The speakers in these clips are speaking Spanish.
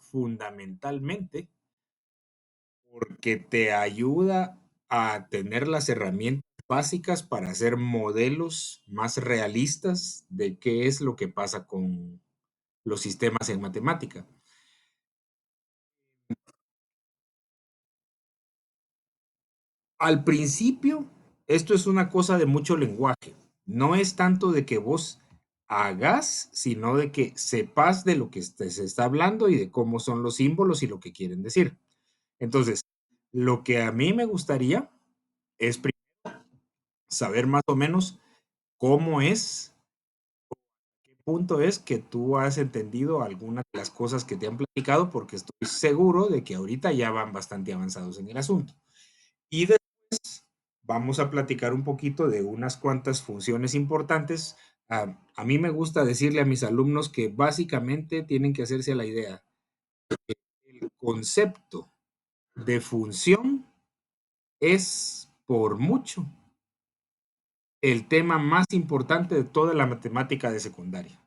fundamentalmente porque te ayuda a tener las herramientas básicas para hacer modelos más realistas de qué es lo que pasa con los sistemas en matemática. Al principio, esto es una cosa de mucho lenguaje. No es tanto de que vos hagas, sino de que sepas de lo que se está hablando y de cómo son los símbolos y lo que quieren decir. Entonces, lo que a mí me gustaría es saber más o menos cómo es, qué punto es que tú has entendido algunas de las cosas que te han platicado, porque estoy seguro de que ahorita ya van bastante avanzados en el asunto. Y después vamos a platicar un poquito de unas cuantas funciones importantes. A mí me gusta decirle a mis alumnos que básicamente tienen que hacerse a la idea. El concepto de función es por mucho el tema más importante de toda la matemática de secundaria.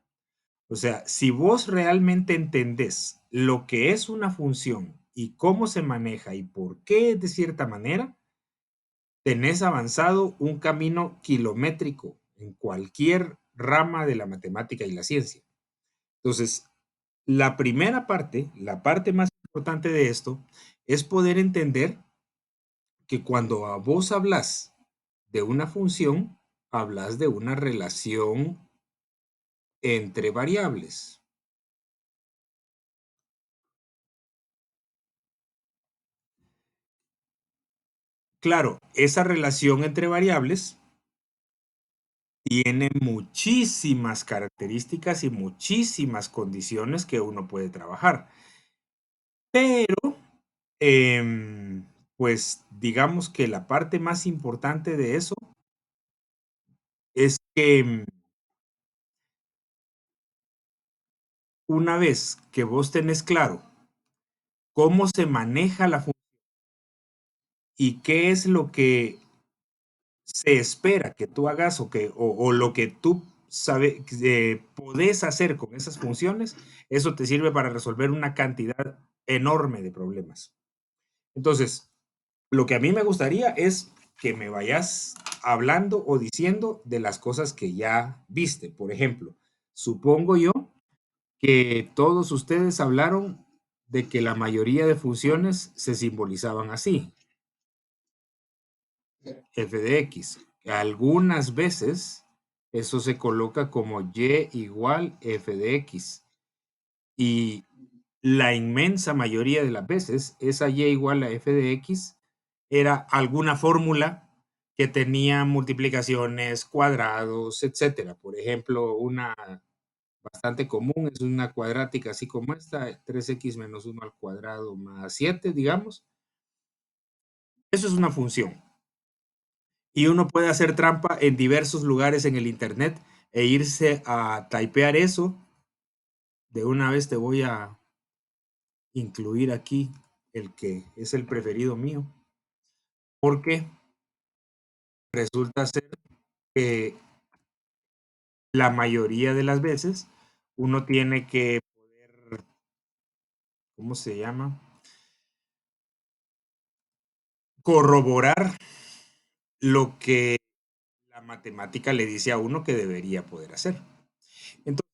O sea, si vos realmente entendés lo que es una función y cómo se maneja y por qué es de cierta manera, tenés avanzado un camino kilométrico en cualquier rama de la matemática y la ciencia. Entonces, la primera parte, la parte más importante de esto, es poder entender que cuando a vos hablas de una función, hablas de una relación entre variables. Claro, esa relación entre variables tiene muchísimas características y muchísimas condiciones que uno puede trabajar. Pero, pues digamos que la parte más importante de eso es que una vez que vos tenés claro cómo se maneja la función y qué es lo que se espera que tú hagas o lo que tú sabes, podés hacer con esas funciones, eso te sirve para resolver una cantidad enorme de problemas. Entonces, lo que a mí me gustaría es que me vayas hablando o diciendo de las cosas que ya viste. Por ejemplo, supongo yo que todos ustedes hablaron de que la mayoría de funciones se simbolizaban así, f de x. Algunas veces eso se coloca como y igual f de x. Y la inmensa mayoría de las veces, esa y igual a f de x era alguna fórmula que tenía multiplicaciones, cuadrados, etcétera. Por ejemplo, una bastante común es una cuadrática así como esta, 3x menos 1 al cuadrado más 7, digamos. Eso es una función. Y uno puede hacer trampa en diversos lugares en el internet e irse a typear eso. De una vez te voy a incluir aquí el que es el preferido mío, porque resulta ser que la mayoría de las veces uno tiene que poder, ¿cómo se llama? Corroborar lo que la matemática le dice a uno que debería poder hacer. Entonces,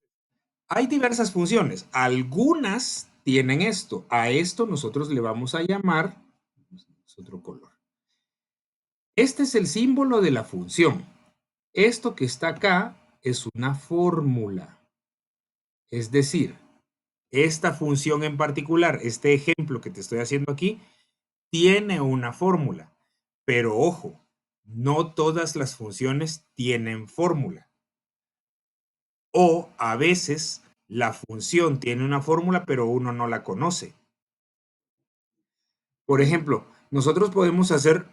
hay diversas funciones. Algunas tienen esto. A esto nosotros le vamos a llamar, es otro color. Este es el símbolo de la función. Esto que está acá es una fórmula. Es decir, esta función en particular, este ejemplo que te estoy haciendo aquí, tiene una fórmula. Pero ojo, no todas las funciones tienen fórmula. O a veces la función tiene una fórmula, pero uno no la conoce. Por ejemplo, nosotros podemos hacer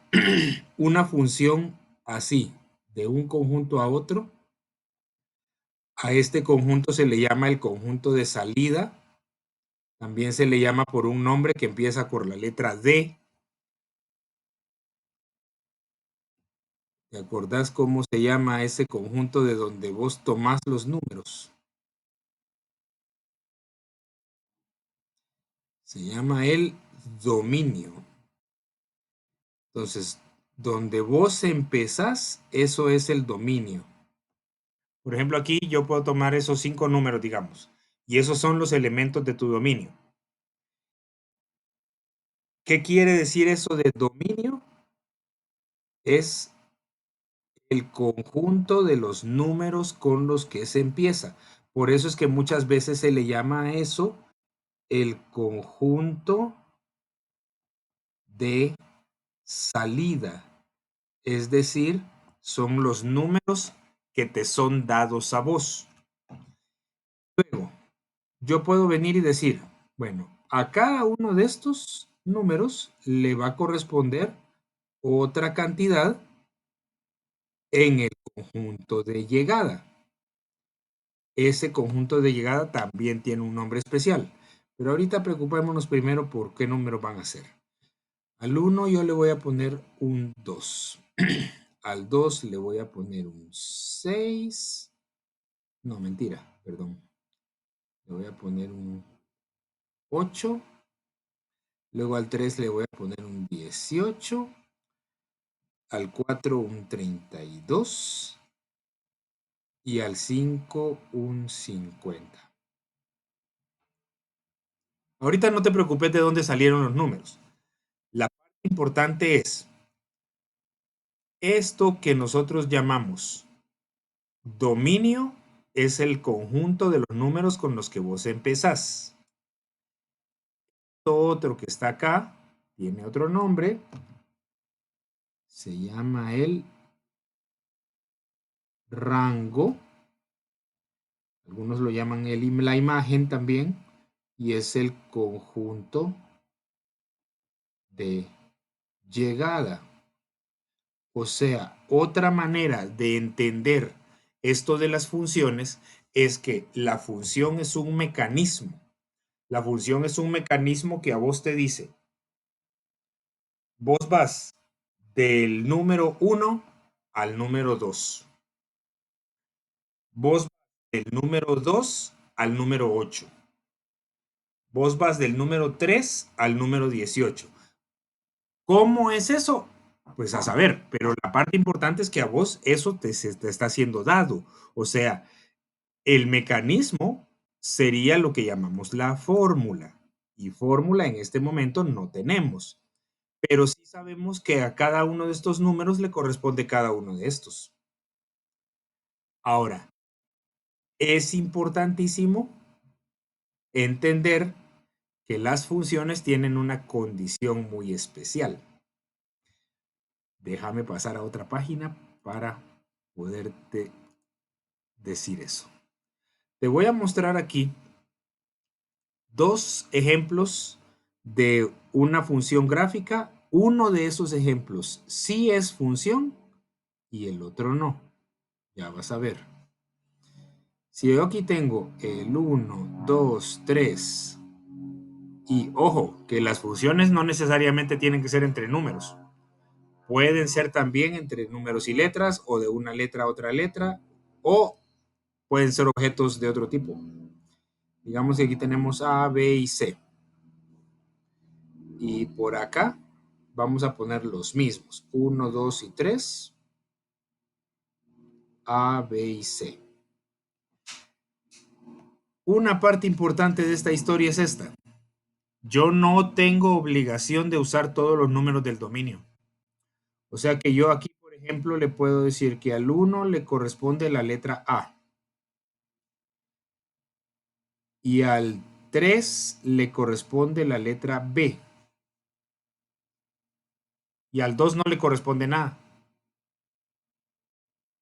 una función así, de un conjunto a otro. A este conjunto se le llama el conjunto de salida. También se le llama por un nombre que empieza por la letra D. ¿Te acordás cómo se llama ese conjunto de donde vos tomás los números? Se llama el dominio. Entonces, donde vos empezás, eso es el dominio. Por ejemplo, aquí yo puedo tomar esos 5 números, digamos, y esos son los elementos de tu dominio. ¿Qué quiere decir eso de dominio? Es el conjunto de los números con los que se empieza. Por eso es que muchas veces se le llama a eso el conjunto de salida. Es decir, son los números que te son dados a vos. Luego, yo puedo venir y decir, bueno, a cada uno de estos números le va a corresponder otra cantidad en el conjunto de llegada. Ese conjunto de llegada también tiene un nombre especial. Pero ahorita preocupémonos primero por qué números van a ser. Al 1 yo le voy a poner un 2. Al 2 le voy a poner un 6. No, mentira, perdón. Le voy a poner un 8. Luego al 3 le voy a poner un 18. Al 4 un 32. Y al 5 un 50. Ahorita no te preocupes de dónde salieron los números. La parte importante es esto que nosotros llamamos dominio es el conjunto de los números con los que vos empezás. Otro que está acá tiene otro nombre. Se llama el rango. Algunos lo llaman la imagen también. Y es el conjunto de llegada. O sea, otra manera de entender esto de las funciones es que la función es un mecanismo. La función es un mecanismo que a vos te dice, vos vas del número 1 al número 2. Vos vas del número 2 al número 8. Vos vas del número 3 al número 18. ¿Cómo es eso? Pues a saber, pero la parte importante es que a vos eso te está siendo dado. O sea, el mecanismo sería lo que llamamos la fórmula. Y fórmula en este momento no tenemos. Pero sí sabemos que a cada uno de estos números le corresponde cada uno de estos. Ahora, es importantísimo entender que las funciones tienen una condición muy especial. Déjame pasar a otra página para poderte decir eso. Te voy a mostrar aquí dos ejemplos de una función gráfica. Uno de esos ejemplos sí es función y el otro no. Ya vas a ver. Si yo aquí tengo el 1, 2, 3 y ojo, que las funciones no necesariamente tienen que ser entre números. Pueden ser también entre números y letras o de una letra a otra letra o pueden ser objetos de otro tipo. Digamos que aquí tenemos A, B y C. Y por acá vamos a poner los mismos. 1, 2 y 3. A, B y C. Una parte importante de esta historia es esta. Yo no tengo obligación de usar todos los números del dominio. O sea que yo aquí, por ejemplo, le puedo decir que al 1 le corresponde la letra A. Y al 3 le corresponde la letra B. Y al 2 no le corresponde nada.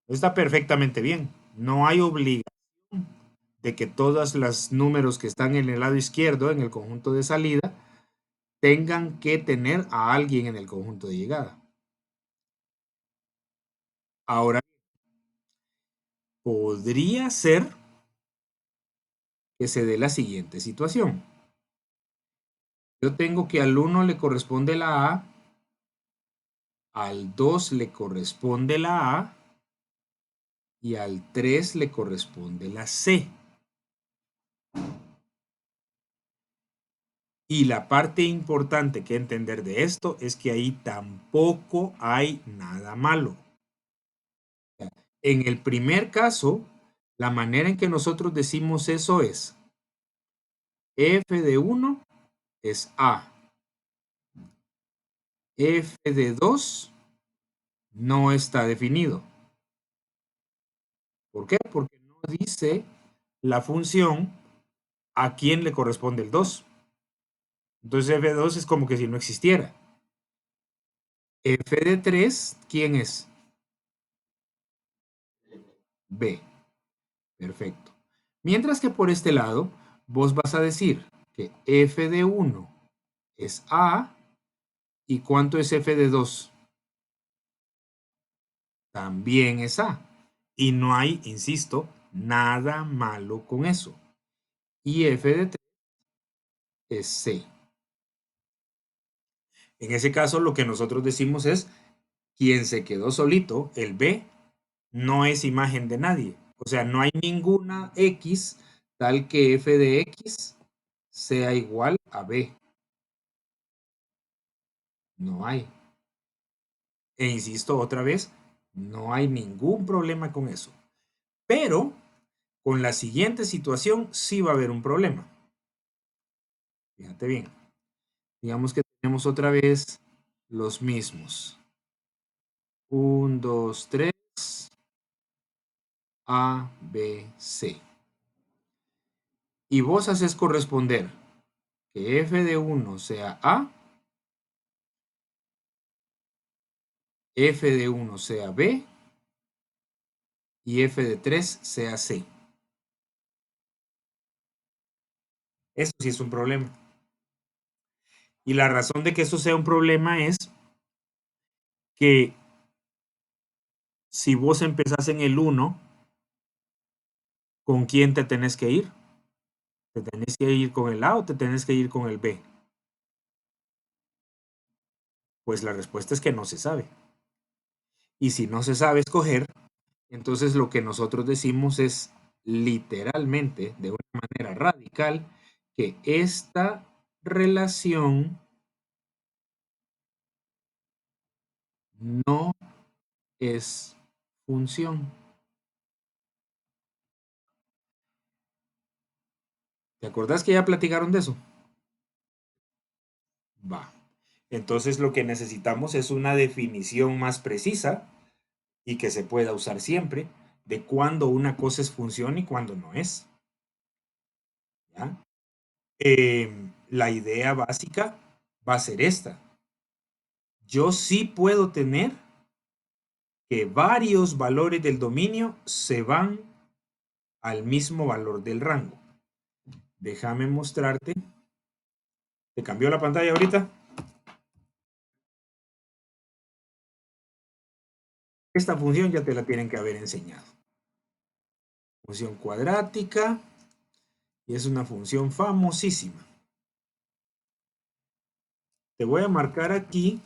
Está perfectamente bien. No hay obligación de que todos los números que están en el lado izquierdo, en el conjunto de salida, tengan que tener a alguien en el conjunto de llegada. Ahora, podría ser que se dé la siguiente situación. Yo tengo que al 1 le corresponde la A, al 2 le corresponde la A y al 3 le corresponde la C. Y la parte importante que entender de esto es que ahí tampoco hay nada malo. En el primer caso, la manera en que nosotros decimos eso es f de 1 es a, f de 2 no está definido. ¿Por qué? Porque no dice la función a quién le corresponde el 2. Entonces f de 2 es como que si no existiera. F de 3, ¿quién es? B. Perfecto. Mientras que por este lado, vos vas a decir que f de 1 es a, ¿y cuánto es f de 2? También es a. Y no hay, insisto, nada malo con eso. Y f de 3 es c. En ese caso, lo que nosotros decimos es, quien se quedó solito, el b, no es imagen de nadie. O sea, no hay ninguna x tal que f de x sea igual a b. No hay. E insisto otra vez, no hay ningún problema con eso. Pero con la siguiente situación sí va a haber un problema. Fíjate bien. Digamos que tenemos otra vez los mismos. 1, 2, 3. A, B, C. Y vos haces corresponder que f de 1 sea A, f de 1 sea B y f de 3 sea C. Eso sí es un problema. Y la razón de que eso sea un problema es que si vos empezás en el 1, ¿con quién te tenés que ir? ¿Te tenés que ir con el A o te tenés que ir con el B? Pues la respuesta es que no se sabe. Y si no se sabe escoger, entonces lo que nosotros decimos es literalmente, de una manera radical, que esta relación no es función. ¿Te acordás que ya platicaron de eso? Va. Entonces lo que necesitamos es una definición más precisa y que se pueda usar siempre de cuándo una cosa es función y cuándo no es. ¿Ya? La idea básica va a ser esta. Yo sí puedo tener que varios valores del dominio se van al mismo valor del rango. Déjame mostrarte. ¿Te cambió la pantalla ahorita? Esta función ya te la tienen que haber enseñado. Función cuadrática y es una función famosísima. Te voy a marcar aquí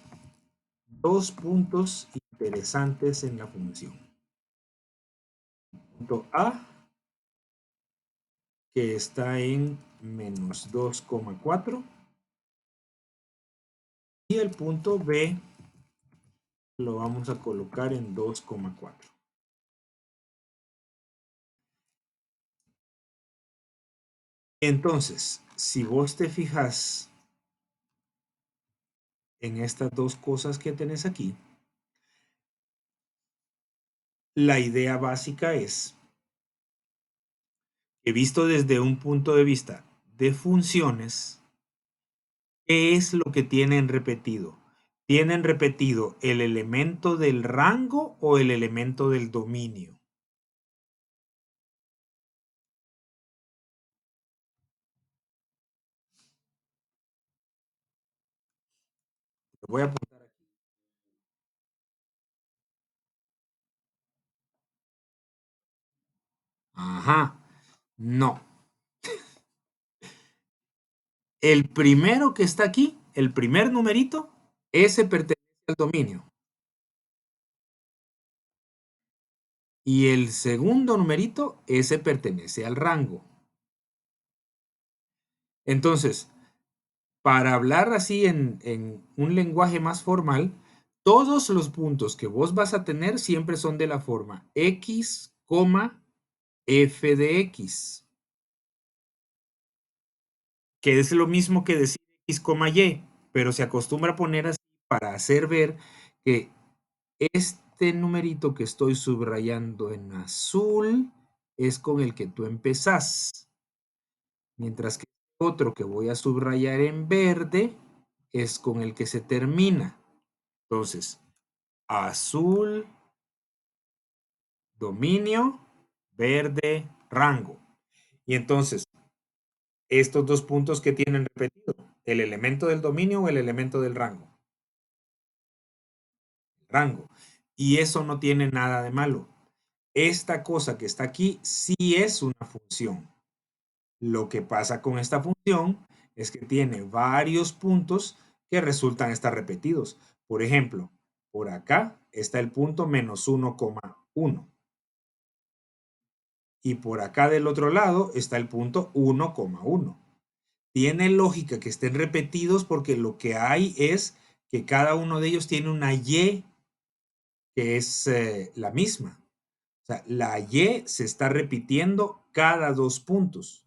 dos puntos interesantes en la función. Punto A, que está en menos 2,4. Y el punto B lo vamos a colocar en 2,4. Entonces, si vos te fijas en estas dos cosas que tenés aquí, la idea básica es que visto desde un punto de vista de funciones, ¿qué es lo que tienen repetido? ¿Tienen repetido el elemento del rango o el elemento del dominio? Lo voy a apuntar aquí. Ajá, no. El primero que está aquí, el primer numerito, ese pertenece al dominio. Y el segundo numerito, ese pertenece al rango. Entonces, Para hablar así en un lenguaje más formal, todos los puntos que vos vas a tener siempre son de la forma x, f de x, que es lo mismo que decir x, y, pero se acostumbra a poner así para hacer ver que este numerito que estoy subrayando en azul es con el que tú empezás, mientras que otro que voy a subrayar en verde es con el que se termina. Entonces, azul, dominio, verde, rango. Y entonces, estos dos puntos que tienen repetido, el elemento del dominio o el elemento del rango. Rango. Y eso no tiene nada de malo. Esta cosa que está aquí sí es una función. Lo que pasa con esta función es que tiene varios puntos que resultan estar repetidos. Por ejemplo, por acá está el punto menos 1,1. Y por acá del otro lado está el punto 1,1. Tiene lógica que estén repetidos porque lo que hay es que cada uno de ellos tiene una y que es la misma. O sea, la y se está repitiendo cada 2 puntos,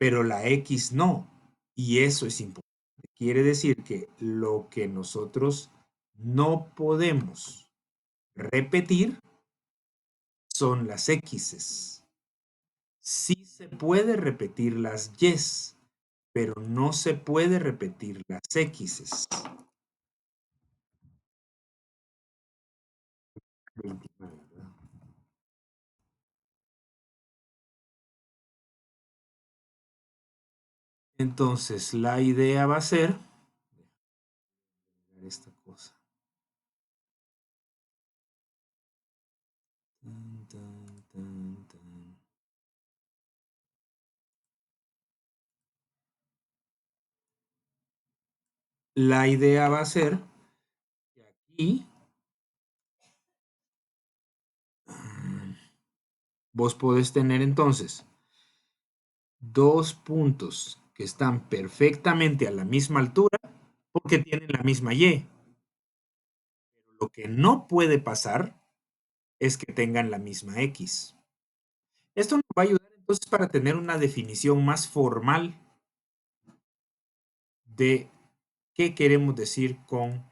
pero la x no. Y eso es importante. Quiere decir que lo que nosotros no podemos repetir son las x's. Sí se puede repetir las y's, pero no se puede repetir las x's. 29, ¿verdad? Entonces, la idea va a ser esta cosa. Tan, tan, tan, tan. La idea va a ser que aquí vos podés tener entonces dos puntos que están perfectamente a la misma altura porque tienen la misma y. Lo que no puede pasar es que tengan la misma x. Esto nos va a ayudar entonces para tener una definición más formal de qué queremos decir con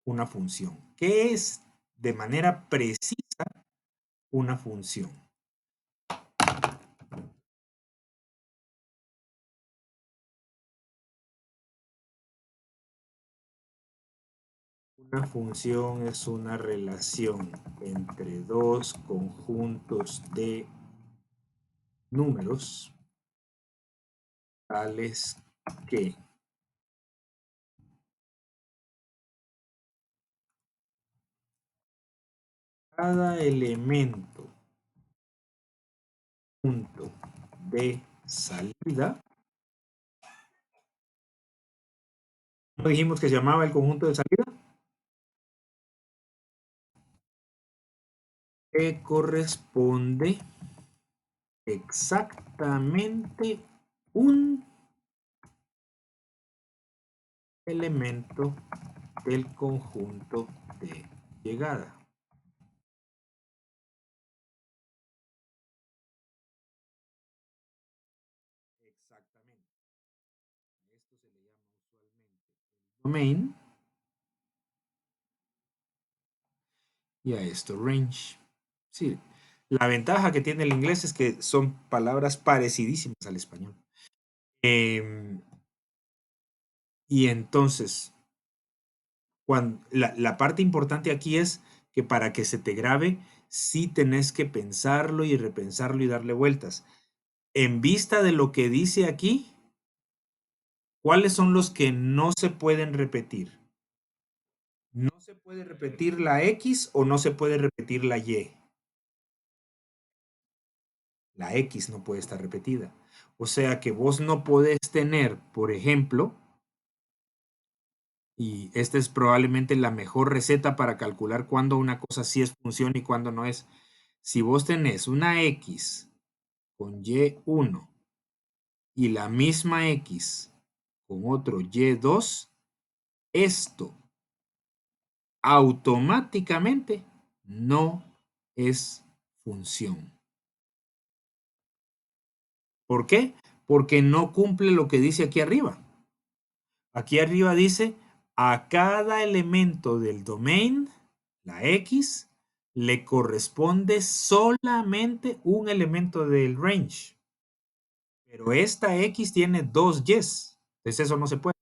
una función. ¿Qué es de manera precisa una función? Una función es una relación entre dos conjuntos de números tales que cada elemento punto de salida, ¿no dijimos que se llamaba el conjunto de salida? Que corresponde exactamente un elemento del conjunto de llegada. Exactamente. Esto se le llama usualmente el domain y a esto range. Sí, la ventaja que tiene el inglés es que son palabras parecidísimas al español. Y entonces, la parte importante aquí es que para que se te grabe, sí tenés que pensarlo y repensarlo y darle vueltas. En vista de lo que dice aquí, ¿cuáles son los que no se pueden repetir? No se puede repetir la X o no se puede repetir la Y. La X no puede estar repetida. O sea que vos no podés tener, por ejemplo, y esta es probablemente la mejor receta para calcular cuándo una cosa sí es función y cuándo no es. Si vos tenés una X con Y1 y la misma X con otro y2, esto automáticamente no es función. ¿Por qué? Porque no cumple lo que dice aquí arriba. Aquí arriba dice, a cada elemento del domain, la X, le corresponde solamente un elemento del range. Pero esta X tiene dos Ys. Entonces eso no se puede.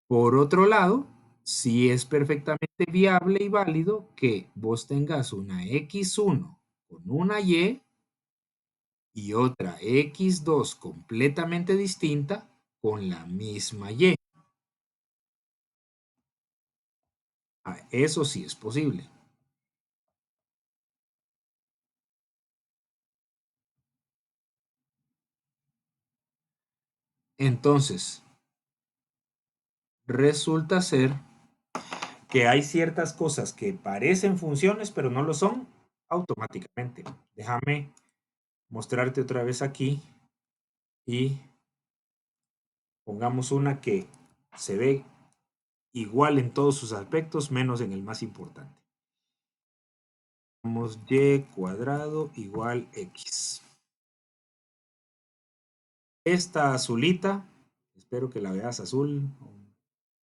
Por otro lado, sí es perfectamente viable y válido que vos tengas una X1 con una y otra X2 completamente distinta con la misma Y. Eso sí es posible. Entonces, resulta ser que hay ciertas cosas que parecen funciones, pero no lo son automáticamente. Déjame mostrarte otra vez aquí y pongamos una que se ve igual en todos sus aspectos, menos en el más importante. Vamos y cuadrado igual x. Esta azulita, espero que la veas azul.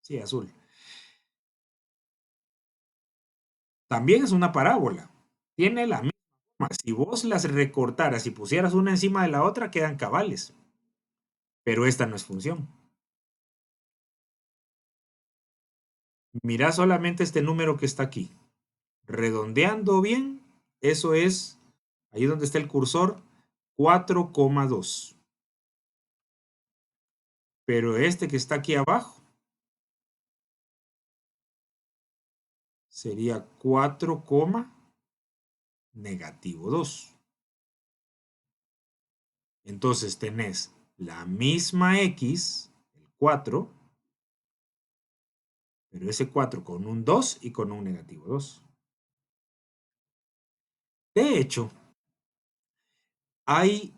Sí, azul. También es una parábola. Tiene la misma forma. Si vos las recortaras y pusieras una encima de la otra, quedan cabales. Pero esta no es función. Mira solamente este número que está aquí. Redondeando bien, eso es, ahí donde está el cursor, 4,2. Pero este que está aquí abajo sería 4, negativo 2. Entonces tenés la misma X, el 4, pero ese 4 con un 2 y con un negativo 2. De hecho, hay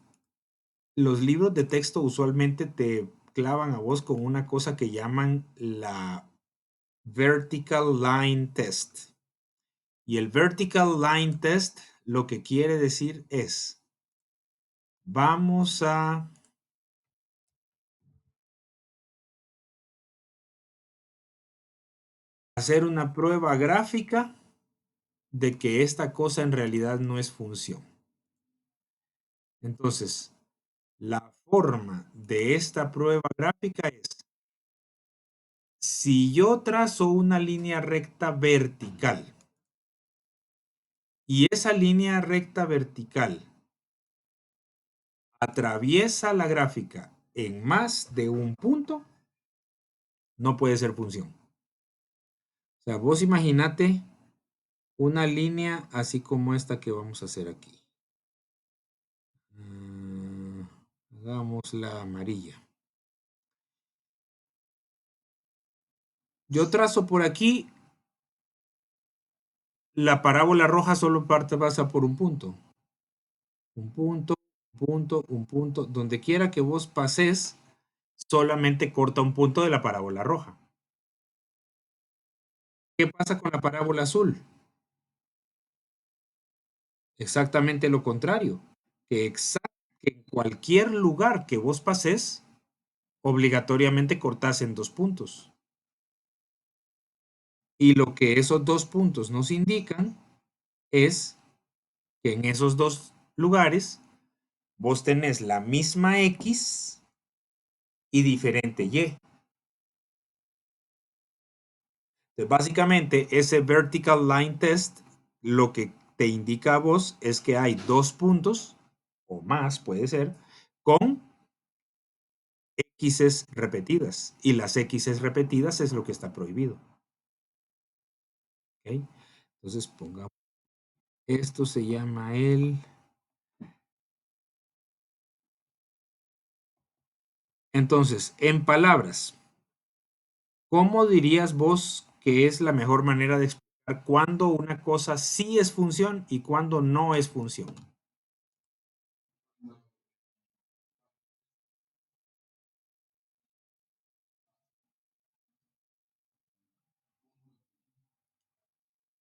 los libros de texto usualmente te clavan a vos con una cosa que llaman la Vertical Line Test. Y el Vertical Line Test lo que quiere decir es, vamos a hacer una prueba gráfica de que esta cosa en realidad no es función. Entonces, la forma de esta prueba gráfica es, si yo trazo una línea recta vertical y esa línea recta vertical atraviesa la gráfica en más de un punto, no puede ser función. O sea, vos imaginate una línea así como esta que vamos a hacer aquí. Hagamos la amarilla. Yo trazo por aquí, la parábola roja solo pasa por un punto. Un punto, un punto, un punto. Donde quiera que vos pases, solamente corta un punto de la parábola roja. ¿Qué pasa con la parábola azul? Exactamente lo contrario. Que en cualquier lugar que vos pases, obligatoriamente cortas en dos puntos. Y lo que esos dos puntos nos indican es que en esos dos lugares vos tenés la misma X y diferente Y. Entonces, básicamente, ese vertical line test lo que te indica a vos es que hay dos puntos, o más puede ser, con X's repetidas. Y las X's repetidas es lo que está prohibido. ¿Okay? Entonces, pongamos, esto se llama el... Entonces, en palabras, ¿cómo dirías vos que es la mejor manera de explicar cuándo una cosa sí es función y cuándo no es función?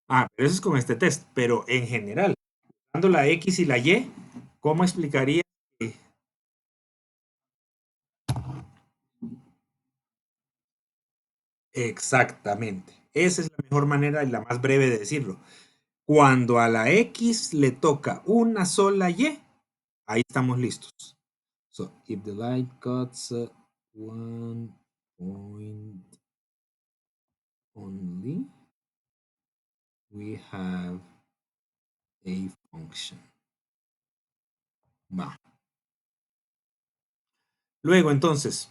Pero eso es con este test. Pero en general, dando la X y la Y, ¿cómo explicaría? que- Exactamente. Esa es la mejor manera y la más breve de decirlo. Cuando a la X le toca una sola Y, ahí estamos listos. So, if the light cuts 1 point only, we have a function. Va. Luego, entonces,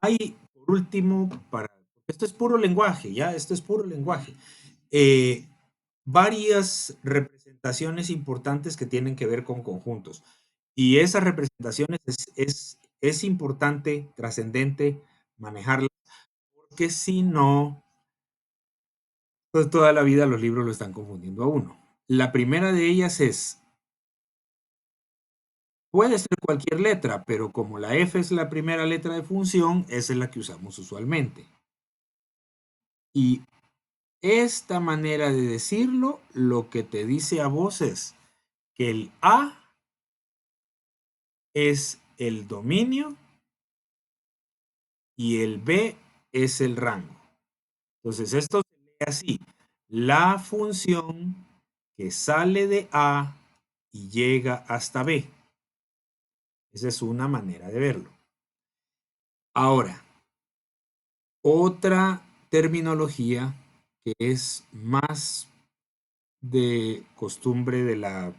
hay, por último, esto es puro lenguaje, ya, esto es puro lenguaje. eh, Varias representaciones importantes que tienen que ver con conjuntos. Y esas representaciones es importante, trascendente, manejarlas, porque si no, pues toda la vida los libros lo están confundiendo a uno. La primera de ellas es, puede ser cualquier letra, pero como la F es la primera letra de función, esa es la que usamos usualmente. Y esta manera de decirlo, lo que te dice a vos es que el A es el dominio y el B es el rango. Entonces, esto se lee así. La función que sale de A y llega hasta B. Esa es una manera de verlo. Ahora, otra terminología que es más de costumbre de la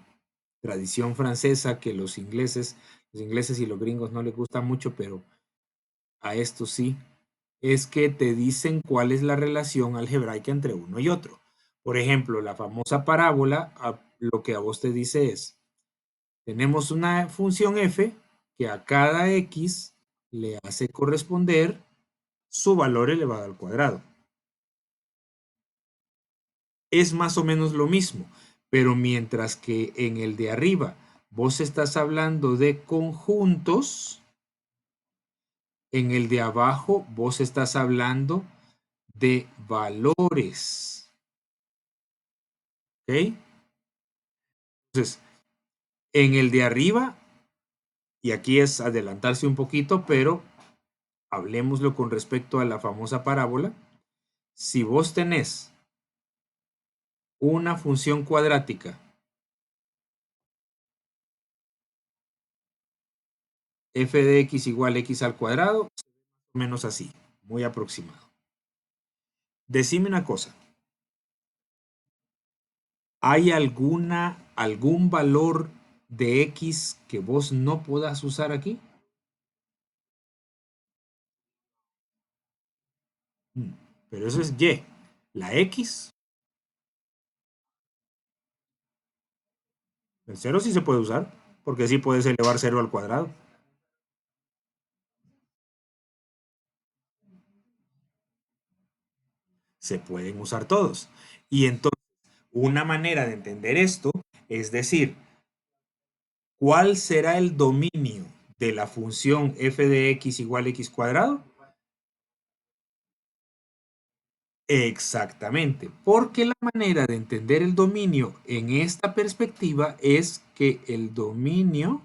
tradición francesa que los ingleses y los gringos no les gusta mucho, pero a esto sí, es que te dicen cuál es la relación algebraica entre uno y otro. Por ejemplo, la famosa parábola, lo que a vos te dice es, tenemos una función f que a cada x le hace corresponder su valor elevado al cuadrado. Es más o menos lo mismo, pero mientras que en el de arriba vos estás hablando de conjuntos, en el de abajo vos estás hablando de valores. ¿Ok? Entonces, en el de arriba, y aquí es adelantarse un poquito, pero hablemoslo con respecto a la famosa parábola. Si vos tenés una función cuadrática f de x igual x al cuadrado, menos así, muy aproximado. Decime una cosa, ¿hay algún valor de x que vos no puedas usar aquí? Pero eso es y. La x, el cero sí se puede usar, porque sí puedes elevar cero al cuadrado. Se pueden usar todos. Y entonces, una manera de entender esto es decir, ¿cuál será el dominio de la función f de x igual x cuadrado? Exactamente, porque la manera de entender el dominio en esta perspectiva es que el dominio,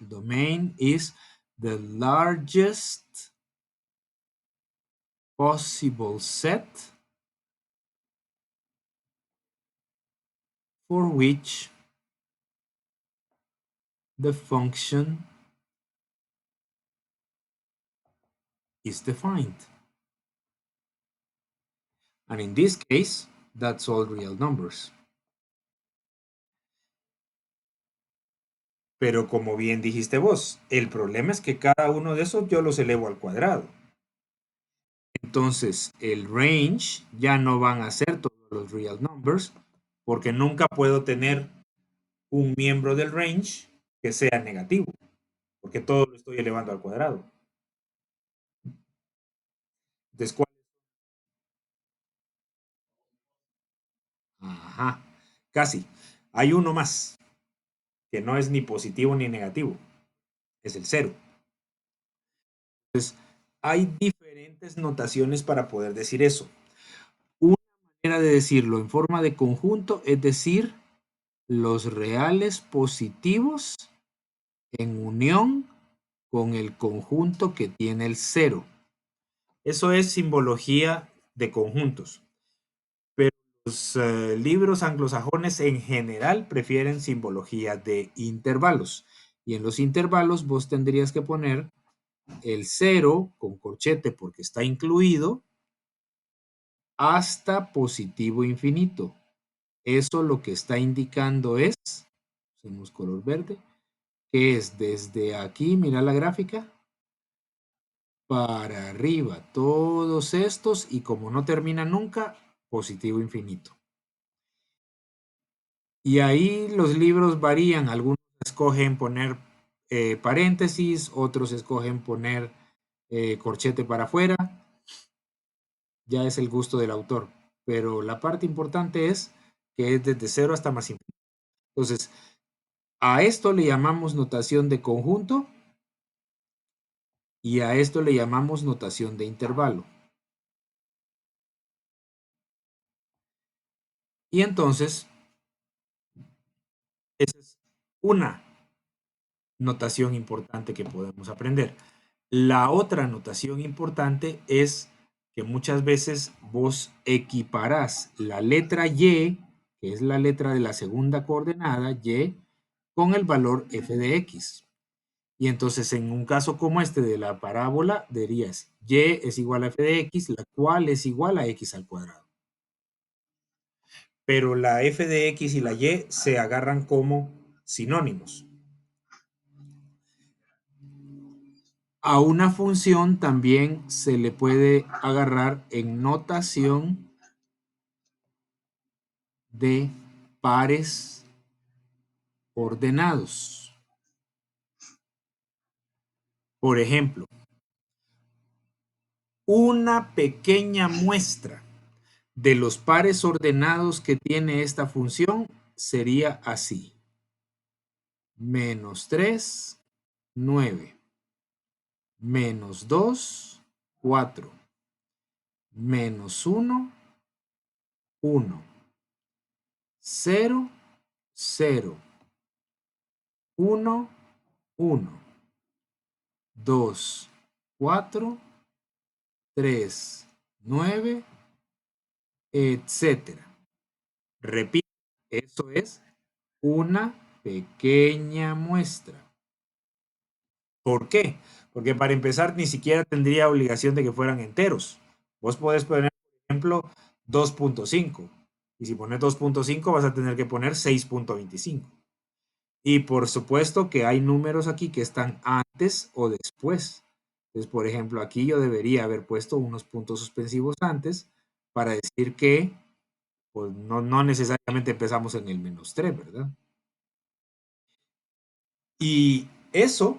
domain is the largest possible set for which the function is defined. And in this case, that's all real numbers. Pero como bien dijiste vos, el problema es que cada uno de esos yo los elevo al cuadrado. Entonces, el range ya no van a ser todos los real numbers, porque nunca puedo tener un miembro del range que sea negativo, porque todo lo estoy elevando al cuadrado. Entonces, ajá, casi. Hay uno más, que no es ni positivo ni negativo, es el cero. Entonces, hay diferentes notaciones para poder decir eso. Una manera de decirlo en forma de conjunto es decir los reales positivos en unión con el conjunto que tiene el cero. Eso es simbología de conjuntos. Pero los libros anglosajones en general prefieren simbología de intervalos. Y en los intervalos vos tendrías que poner el cero con corchete porque está incluido hasta positivo infinito. Eso lo que está indicando es, usemos color verde, que es desde aquí, mira la gráfica, para arriba, todos estos, y como no termina nunca, positivo infinito. Y ahí los libros varían, algunos escogen poner paréntesis, otros escogen poner corchete para afuera, ya es el gusto del autor, pero la parte importante es que es desde cero hasta más infinito. Entonces, a esto le llamamos notación de conjunto y a esto le llamamos notación de intervalo. Y entonces, esa es una notación importante que podemos aprender. La otra notación importante es que muchas veces vos equiparás la letra Y, que es la letra de la segunda coordenada, Y, con el valor f de x. Y entonces en un caso como este de la parábola, dirías y es igual a f de x, la cual es igual a x al cuadrado. Pero la f de x y la y se agarran como sinónimos. A una función también se le puede agarrar en notación de pares ordenados. Por ejemplo, una pequeña muestra de los pares ordenados que tiene esta función sería así. Menos 3, 9. Menos 2, 4. Menos 1, 1. 0, 0. 1, 1. 2, 4. 3, 9, etcétera. Repito, eso es una pequeña muestra. ¿Por qué? Porque para empezar ni siquiera tendría obligación de que fueran enteros. Vos podés poner, por ejemplo, 2.5. Y si pones 2.5 vas a tener que poner 6.25. Y por supuesto que hay números aquí que están antes o después. Entonces, por ejemplo, aquí yo debería haber puesto unos puntos suspensivos antes para decir que pues, no necesariamente empezamos en el menos 3, ¿verdad? Y eso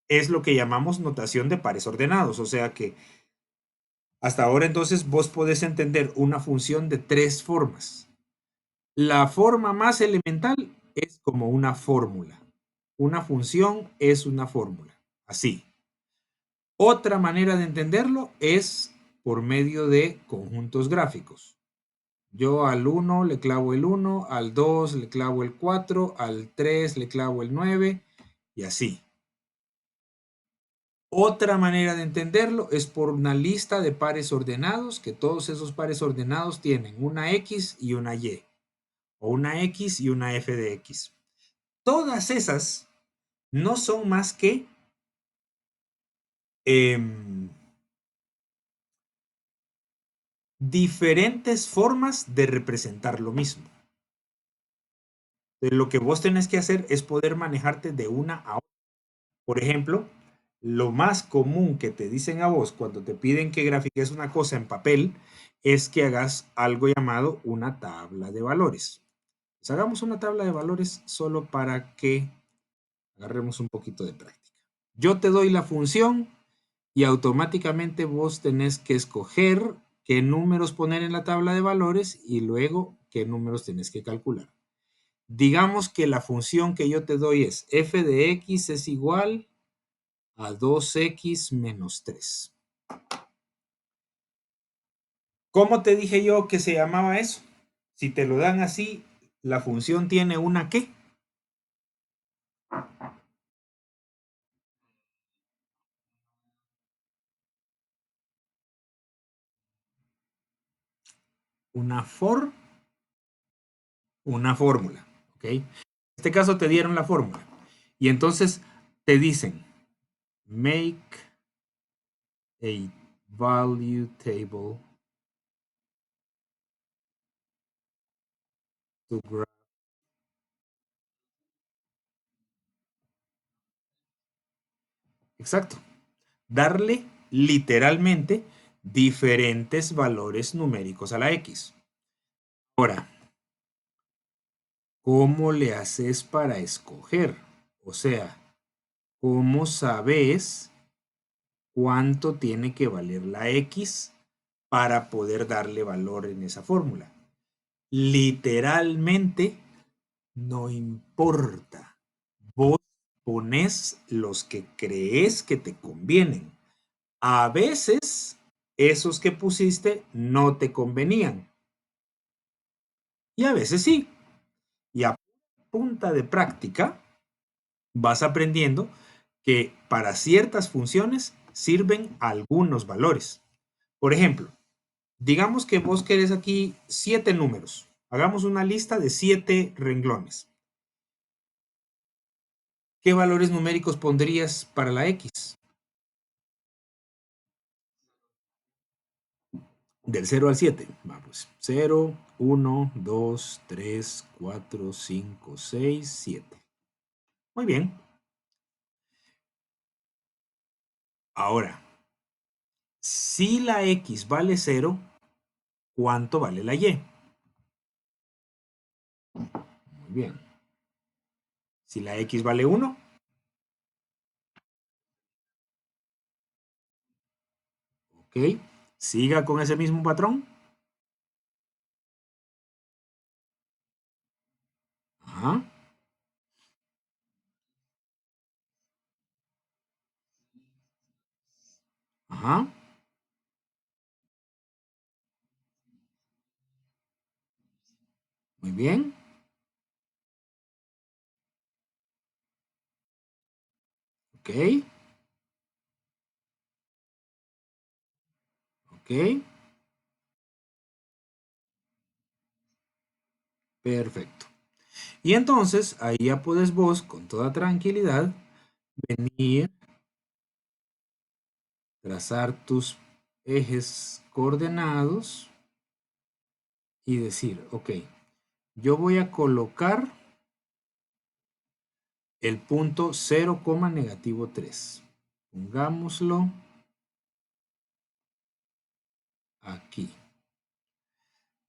es lo que llamamos notación de pares ordenados. O sea que hasta ahora entonces vos podés entender una función de tres formas. La forma más elemental es como una fórmula. Una función es una fórmula. Así. Otra manera de entenderlo es por medio de conjuntos gráficos. Yo al 1 le clavo el 1, al 2 le clavo el 4, al 3 le clavo el 9 y así. Otra manera de entenderlo es por una lista de pares ordenados, que todos esos pares ordenados tienen una X y una Y, o una X y una f de X. Todas esas no son más que diferentes formas de representar lo mismo. Lo que vos tenés que hacer es poder manejarte de una a otra. Por ejemplo, lo más común que te dicen a vos cuando te piden que grafiques una cosa en papel es que hagas algo llamado una tabla de valores. Pues hagamos una tabla de valores solo para que agarremos un poquito de práctica. Yo te doy la función y automáticamente vos tenés que escoger qué números poner en la tabla de valores y luego qué números tenés que calcular. Digamos que la función que yo te doy es f de x es igual a 2x menos 3. ¿Cómo te dije yo que se llamaba eso? Si te lo dan así, la función tiene una ¿qué? Una for, una fórmula. ¿Ok? En este caso te dieron la fórmula. Y entonces te dicen, make a value table to graph. Exacto. Darle literalmente diferentes valores numéricos a la X. Ahora, ¿cómo le haces para escoger? O sea, ¿cómo sabes cuánto tiene que valer la X para poder darle valor en esa fórmula? Literalmente, no importa. Vos pones los que crees que te convienen. A veces, esos que pusiste no te convenían. Y a veces sí. Y a punta de práctica, vas aprendiendo que para ciertas funciones sirven algunos valores. Por ejemplo, digamos que vos querés aquí 7 números. Hagamos una lista de 7 renglones. ¿Qué valores numéricos pondrías para la X? Del 0 al 7. Vamos. 0, 1, 2, 3, 4, 5, 6, 7. Muy bien. Ahora, si la X vale 0, ¿cuánto vale la Y? Muy bien. Si la X vale 1, ok. Siga con ese mismo patrón. Ajá. Ajá. Muy bien. Ok. Ok. Perfecto. Y entonces ahí ya puedes vos con toda tranquilidad venir, trazar tus ejes coordenados y decir, ok, yo voy a colocar el punto 0, negativo 3. Pongámoslo aquí.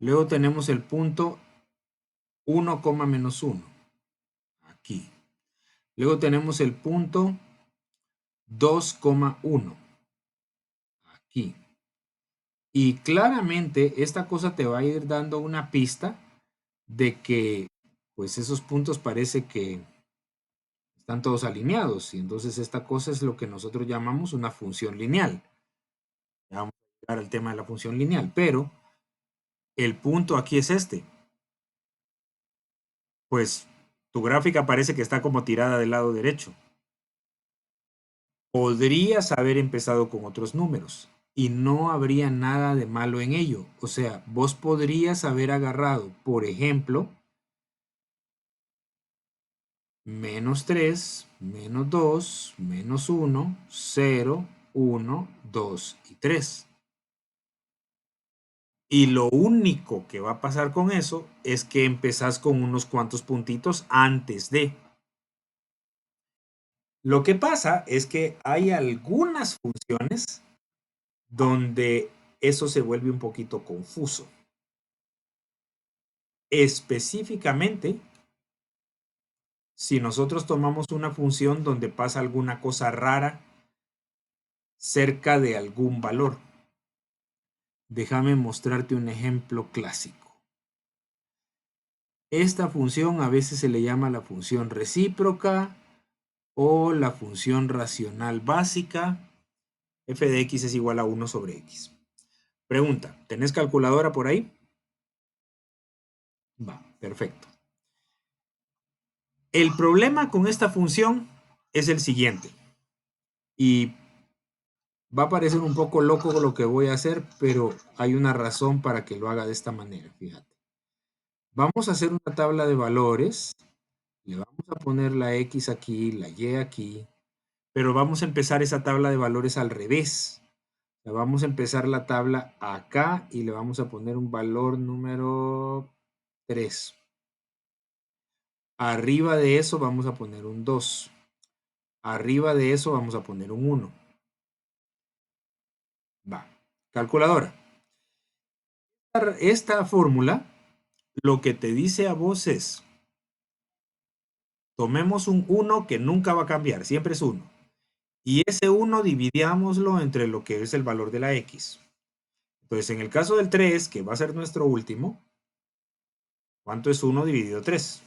Luego tenemos el punto 1, menos 1. Aquí. Luego tenemos el punto 2,1. Aquí. Y claramente esta cosa te va a ir dando una pista de que pues esos puntos parece que están todos alineados y entonces esta cosa es lo que nosotros llamamos una función lineal. Ya vamos a llegar al tema de la función lineal, pero el punto aquí es este. Pues tu gráfica parece que está como tirada del lado derecho. Podrías haber empezado con otros números y no habría nada de malo en ello. O sea, vos podrías haber agarrado, por ejemplo, menos 3, menos 2, menos 1, 0, 1, 2 y 3. Y lo único que va a pasar con eso es que empezás con unos cuantos puntitos antes de. Lo que pasa es que hay algunas funciones donde eso se vuelve un poquito confuso. Específicamente, si nosotros tomamos una función donde pasa alguna cosa rara cerca de algún valor. Déjame mostrarte un ejemplo clásico. Esta función a veces se le llama la función recíproca o la función racional básica. F de x es igual a 1 sobre x. Pregunta, ¿tenés calculadora por ahí? Va, perfecto. El problema con esta función es el siguiente. Y va a parecer un poco loco lo que voy a hacer, pero hay una razón para que lo haga de esta manera, fíjate. Vamos a hacer una tabla de valores. Le vamos a poner la X aquí, la Y aquí, pero vamos a empezar esa tabla de valores al revés. Vamos a empezar la tabla acá y le vamos a poner un valor número 3. Arriba de eso vamos a poner un 2. Arriba de eso vamos a poner un 1. Va. Calculadora. Esta fórmula lo que te dice a vos es, tomemos un 1 que nunca va a cambiar, siempre es 1. Y ese 1 dividámoslo entre lo que es el valor de la X. Entonces, en el caso del 3, que va a ser nuestro último, ¿cuánto es 1 dividido 3?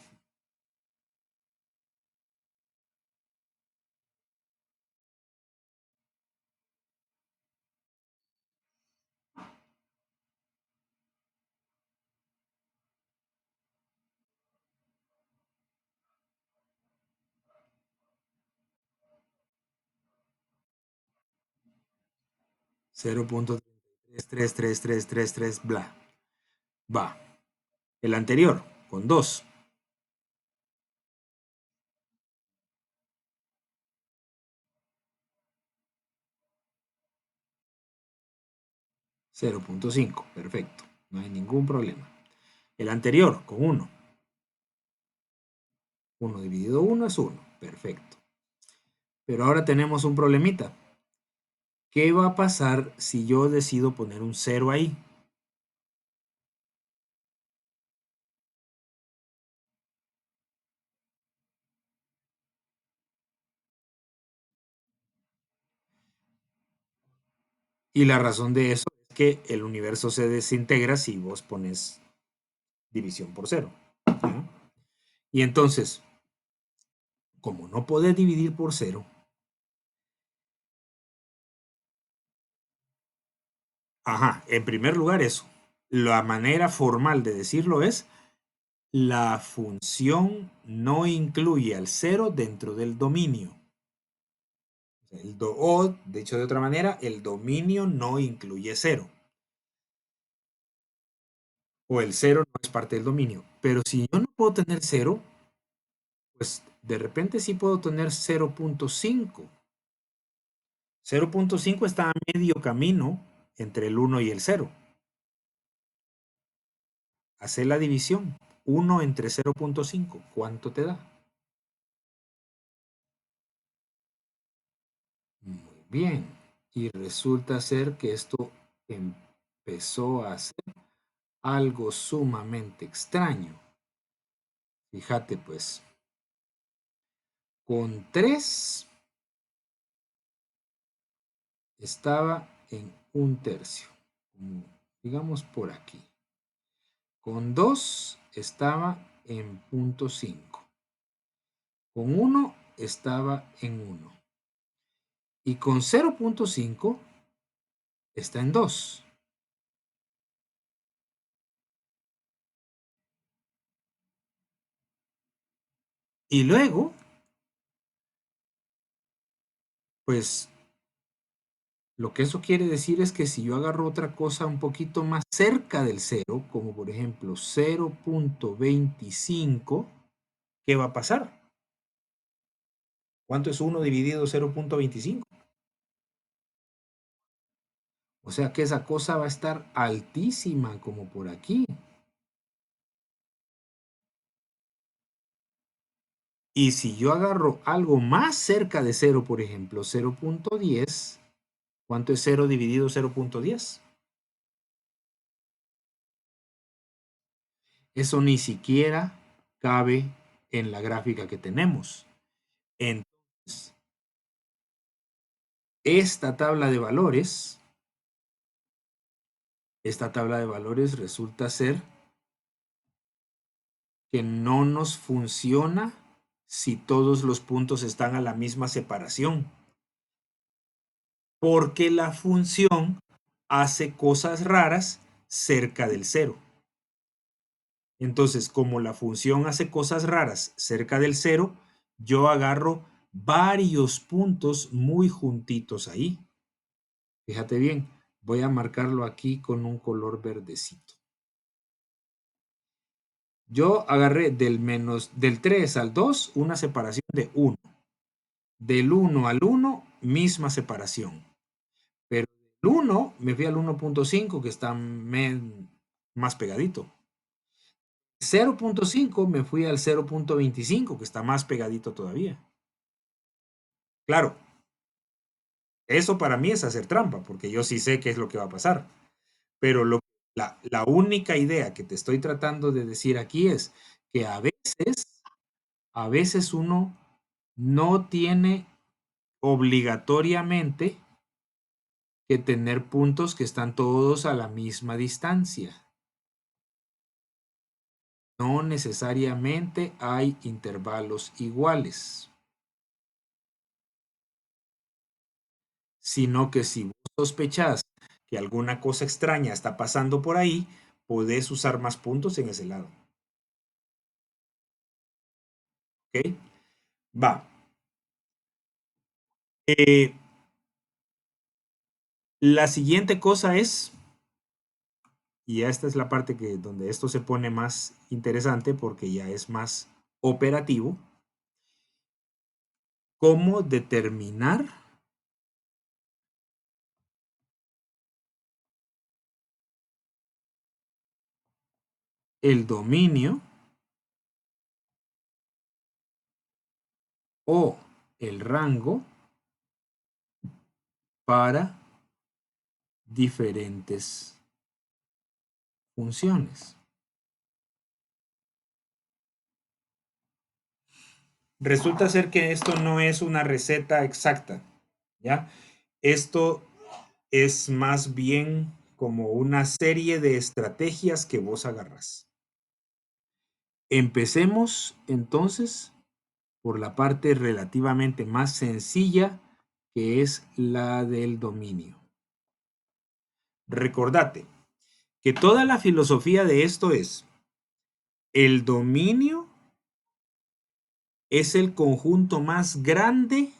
0.33333, bla. Va. El anterior, con 2. 0.5. Perfecto. No hay ningún problema. El anterior, con 1. 1 dividido 1 es 1. Perfecto. Pero ahora tenemos un problemita. ¿Qué va a pasar si yo decido poner un 0 ahí? Y la razón de eso es que el universo se desintegra si vos pones división por 0. ¿Ya? Y entonces, como no podés dividir por 0, ajá, en primer lugar eso. La manera formal de decirlo es, la función no incluye al 0 dentro del dominio. O, dicho de otra manera, el dominio no incluye 0. O el 0 no es parte del dominio. Pero si yo no puedo tener 0, pues de repente sí puedo tener 0.5. 0.5 está a medio camino entre el 1 y el 0. Hacer la división. 1 entre 0.5. ¿Cuánto te da? Muy bien. Y resulta ser que esto empezó a ser algo sumamente extraño. Fíjate pues. Con 3 estaba en un tercio. Digamos por aquí. Con 2 estaba en 0.5. Con 1 estaba en 1. Y con 0.5 está en 2. Y luego, pues lo que eso quiere decir es que si yo agarro otra cosa un poquito más cerca del 0, como por ejemplo 0.25, ¿qué va a pasar? ¿Cuánto es 1 dividido 0.25? O sea que esa cosa va a estar altísima como por aquí. Y si yo agarro algo más cerca de 0, por ejemplo, 0.10, ¿cuánto es 0 dividido 0.10? Eso ni siquiera cabe en la gráfica que tenemos. Entonces, esta tabla de valores resulta ser que no nos funciona si todos los puntos están a la misma separación. Porque la función hace cosas raras cerca del cero. Entonces, como la función hace cosas raras cerca del cero, yo agarro varios puntos muy juntitos ahí. Fíjate bien, voy a marcarlo aquí con un color verdecito. Yo agarré del 3 al 2 una separación de 1. Del 1 al 1, misma separación. Pero del 1 me fui al 1.5 que está más pegadito. 0.5 me fui al 0.25 que está más pegadito todavía. Claro, eso para mí es hacer trampa, porque yo sí sé qué es lo que va a pasar. Pero la única idea que te estoy tratando de decir aquí es que a veces uno no tiene obligatoriamente que tener puntos que están todos a la misma distancia. No necesariamente hay intervalos iguales, sino que si vos sospechás que alguna cosa extraña está pasando por ahí, podés usar más puntos en ese lado. ¿Ok? Va. Eh, la siguiente cosa es, y esta es la parte donde esto se pone más interesante porque ya es más operativo, cómo determinar el dominio o el rango para diferentes funciones. Resulta ser que esto no es una receta exacta, ¿ya? Esto es más bien como una serie de estrategias que vos agarras. Empecemos entonces por la parte relativamente más sencilla, que es la del dominio. Recordate que toda la filosofía de esto es el dominio es el conjunto más grande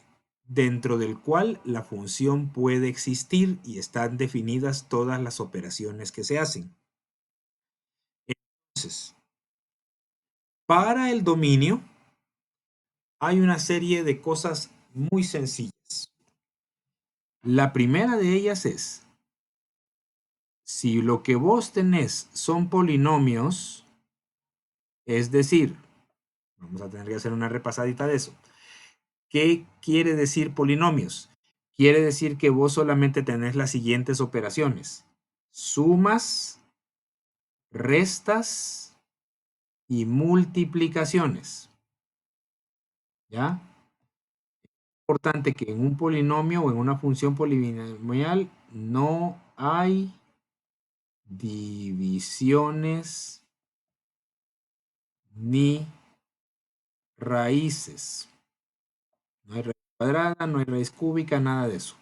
dentro del cual la función puede existir y están definidas todas las operaciones que se hacen. Entonces, para el dominio hay una serie de cosas muy sencillas. La primera de ellas es, si lo que vos tenés son polinomios, es decir, vamos a tener que hacer una repasadita de eso. ¿Qué quiere decir polinomios? Quiere decir que vos solamente tenés las siguientes operaciones: sumas, restas y multiplicaciones. ¿Ya? Es importante que en un polinomio o en una función polinomial no hay divisiones ni raíces. No hay raíz cuadrada, no hay raíz cúbica, nada de eso.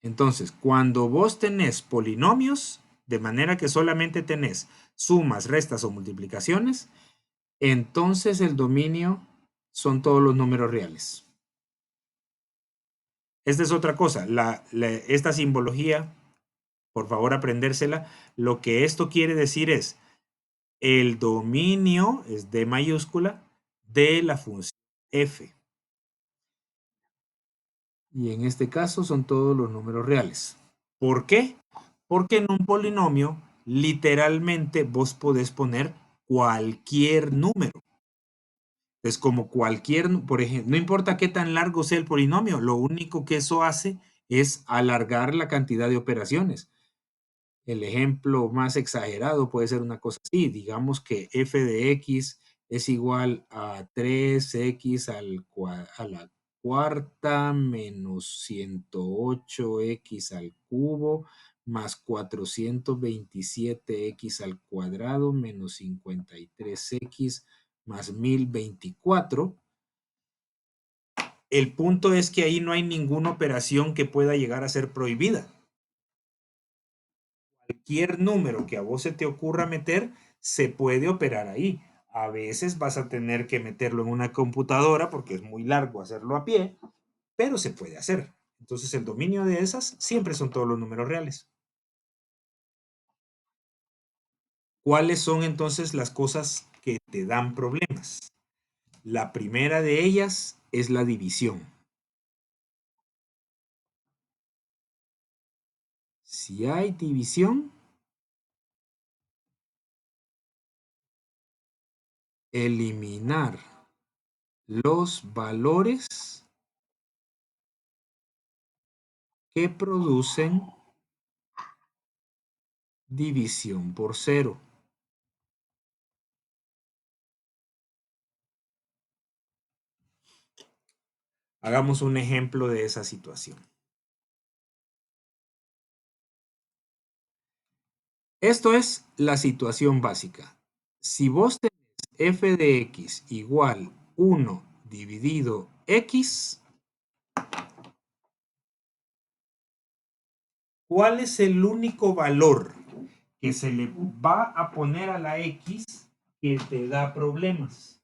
Entonces, cuando vos tenés polinomios, de manera que solamente tenés sumas, restas o multiplicaciones, entonces el dominio son todos los números reales. Esta es otra cosa. Esta simbología, por favor aprendérsela. Lo que esto quiere decir es, el dominio es D mayúscula de la función f. Y en este caso son todos los números reales. ¿Por qué? Porque en un polinomio, literalmente vos podés poner cualquier número. Es como por ejemplo, no importa qué tan largo sea el polinomio, lo único que eso hace es alargar la cantidad de operaciones. El ejemplo más exagerado puede ser una cosa así, digamos que f de x es igual a 3x a la cuarta menos 108x al cubo más 427x al cuadrado menos 53x más 1024. El punto es que ahí no hay ninguna operación que pueda llegar a ser prohibida. cualquier número que a vos se te ocurra meter, se puede operar ahí. A veces vas a tener que meterlo en una computadora porque es muy largo hacerlo a pie, pero se puede hacer. Entonces el dominio de esas siempre son todos los números reales. ¿Cuáles son entonces las cosas que te dan problemas? La primera de ellas es la división. Si hay división, eliminar los valores que producen división por cero. Hagamos un ejemplo de esa situación. Esto es la situación básica. Si vos tenés f de x igual 1 dividido x, ¿cuál es el único valor que se le va a poner a la x que te da problemas?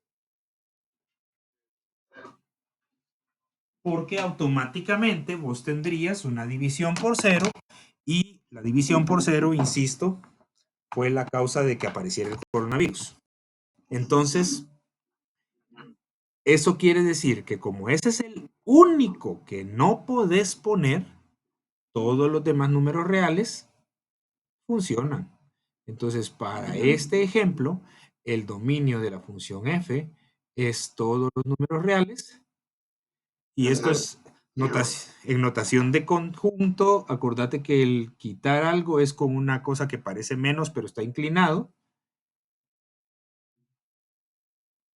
Porque automáticamente vos tendrías una división por cero y la división por cero, insisto, fue la causa de que apareciera el coronavirus. Entonces, eso quiere decir que como ese es el único que no podés poner, todos los demás números reales funcionan. Entonces, para este ejemplo, el dominio de la función f es todos los números reales. Y esto es en notación de conjunto. Acordate que el quitar algo es con una cosa que parece menos, pero está inclinado.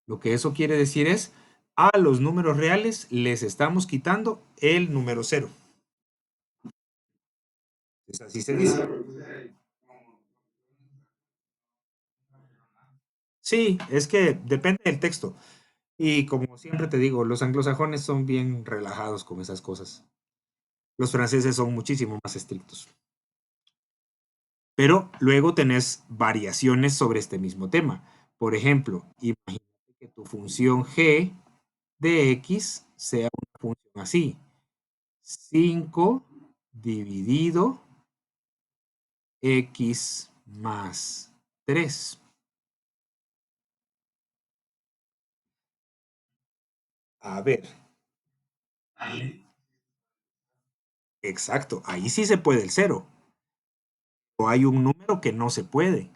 Lo que eso quiere decir es, a los números reales les estamos quitando el número cero. Es así se dice. Sí, es que depende del texto. Y como siempre te digo, los anglosajones son bien relajados con esas cosas. Los franceses son muchísimo más estrictos. Pero luego tenés variaciones sobre este mismo tema. Por ejemplo, imagínate que tu función g de x sea una función así. 5 dividido x más 3. A ver, exacto, ahí sí se puede el cero. O hay un número que no se puede,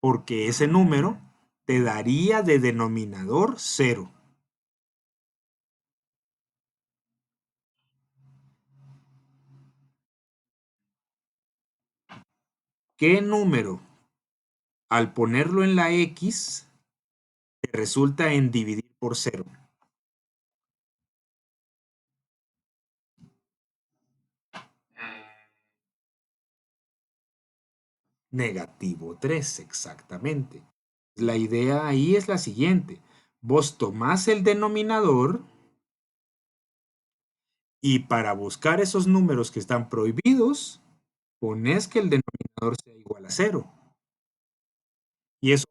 porque ese número te daría de denominador cero. ¿Qué número, al ponerlo en la x, te resulta en dividir por cero? Negativo 3, exactamente. La idea ahí es la siguiente. Vos tomás el denominador y para buscar esos números que están prohibidos, pones que el denominador sea igual a cero. Y eso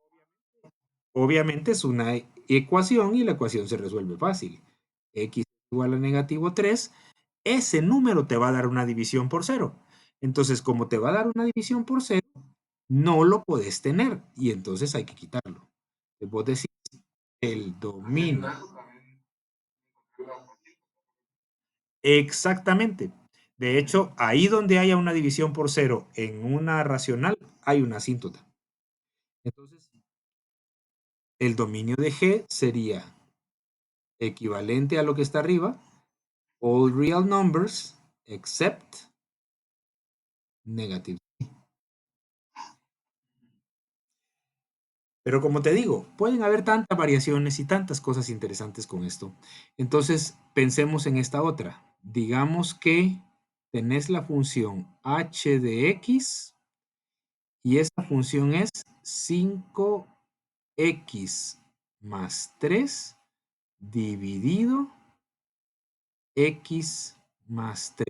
obviamente es una ecuación y la ecuación se resuelve fácil. X igual a negativo 3, ese número te va a dar una división por cero. Entonces, como te va a dar una división por cero, no lo podés tener y entonces hay que quitarlo. Vos decís el dominio. Exactamente. De hecho, ahí donde haya una división por cero en una racional, hay una asíntota. Entonces, el dominio de G sería equivalente a lo que está arriba, all real numbers except negative. Pero como te digo, pueden haber tantas variaciones y tantas cosas interesantes con esto. Entonces, pensemos en esta otra. Digamos que tenés la función h de x y esa función es 5x más 3 dividido x más 3.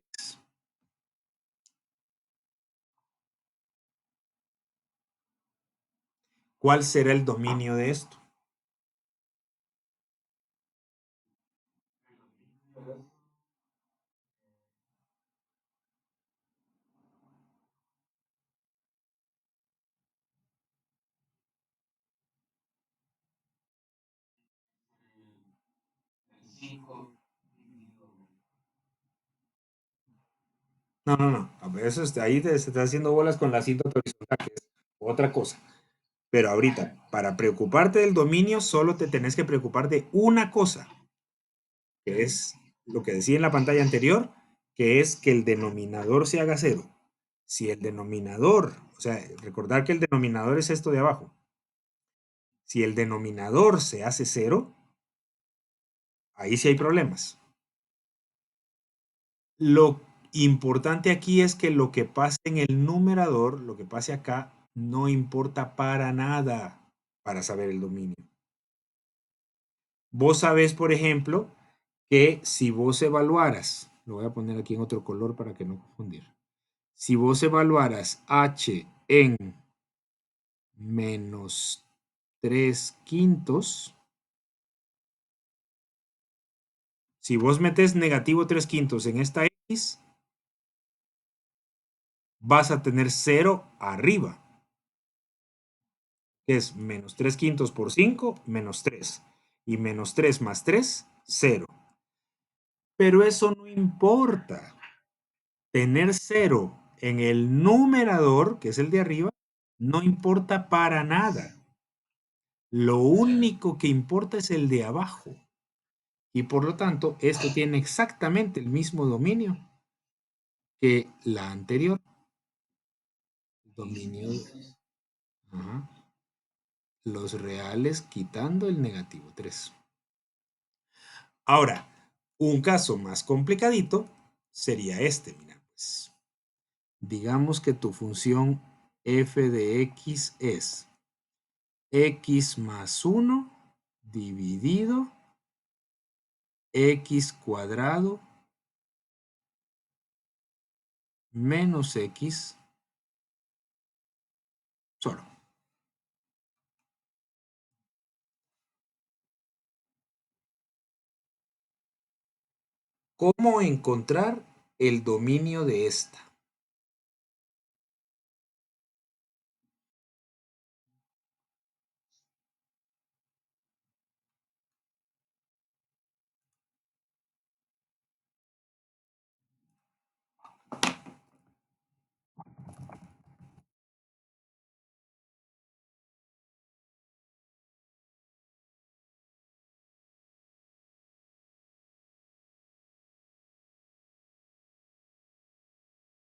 ¿Cuál será el dominio de esto? No, no, no. A veces ahí se está haciendo bolas con la cinta horizontal, que es otra cosa. Pero ahorita, para preocuparte del dominio, solo te tenés que preocupar de una cosa, que es lo que decía en la pantalla anterior, que es que el denominador se haga cero. Si el denominador, o sea, recordar que el denominador es esto de abajo. Si el denominador se hace cero, ahí sí hay problemas. Lo importante aquí es que lo que pase en el numerador, lo que pase acá, no importa para nada para saber el dominio. Vos sabés, por ejemplo, que si vos evaluaras, lo voy a poner aquí en otro color para que no confundir. Si vos evaluaras h en menos 3 quintos, si vos metes negativo 3 quintos en esta x, vas a tener 0 arriba, que es menos 3 quintos por 5, menos 3. Y menos 3 más 3, 0. Pero eso no importa. Tener 0 en el numerador, que es el de arriba, no importa para nada. Lo único que importa es el de abajo. Y por lo tanto, esto tiene exactamente el mismo dominio que la anterior. Dominio. Ajá, los reales quitando el negativo 3. Ahora, un caso más complicadito sería este. Mira, pues, digamos que tu función f de x es x más 1 dividido x cuadrado menos x solo. ¿Cómo encontrar el dominio de esta?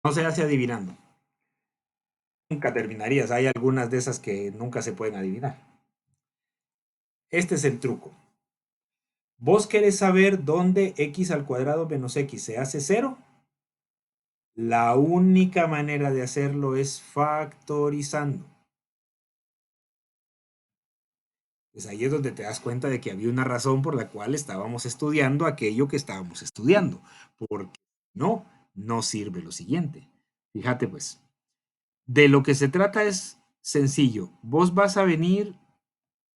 No se hace adivinando. Nunca terminarías. Hay algunas de esas que nunca se pueden adivinar. Este es el truco. ¿Vos querés saber dónde x al cuadrado menos x se hace cero? La única manera de hacerlo es factorizando. Pues ahí es donde te das cuenta de que había una razón por la cual estábamos estudiando aquello que estábamos estudiando. Porque no, no sirve lo siguiente. Fíjate pues, de lo que se trata es sencillo. Vos vas a venir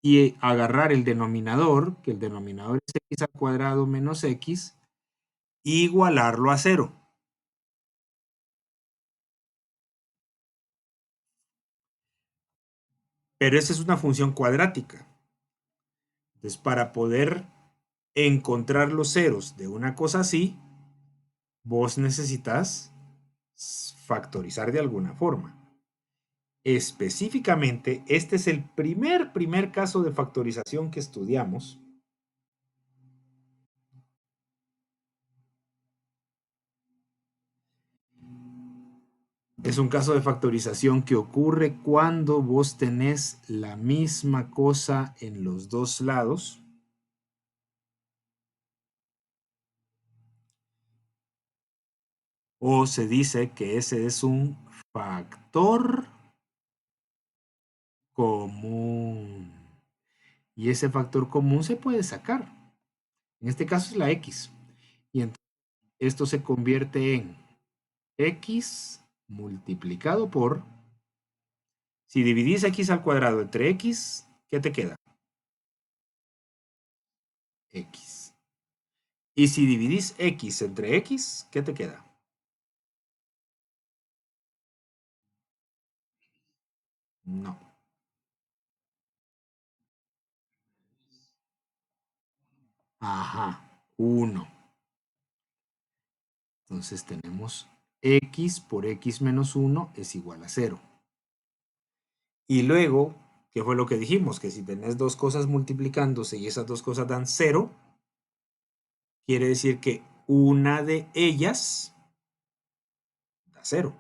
y agarrar el denominador, que el denominador es x al cuadrado menos x, y igualarlo a cero. Pero esa es una función cuadrática. Entonces, para poder encontrar los ceros de una cosa así, vos necesitas factorizar de alguna forma. Específicamente, este es el primer caso de factorización que estudiamos. Es un caso de factorización que ocurre cuando vos tenés la misma cosa en los dos lados. O se dice que ese es un factor común. Y ese factor común se puede sacar. En este caso es la x. Y entonces esto se convierte en x multiplicado por Si dividís x al cuadrado entre x, ¿qué te queda? X. Y si dividís x entre x, ¿qué te queda? No. Ajá, 1. Entonces tenemos x por x menos 1 es igual a 0. Y luego, ¿qué fue lo que dijimos? Que si tenés dos cosas multiplicándose y esas dos cosas dan 0, quiere decir que una de ellas da 0.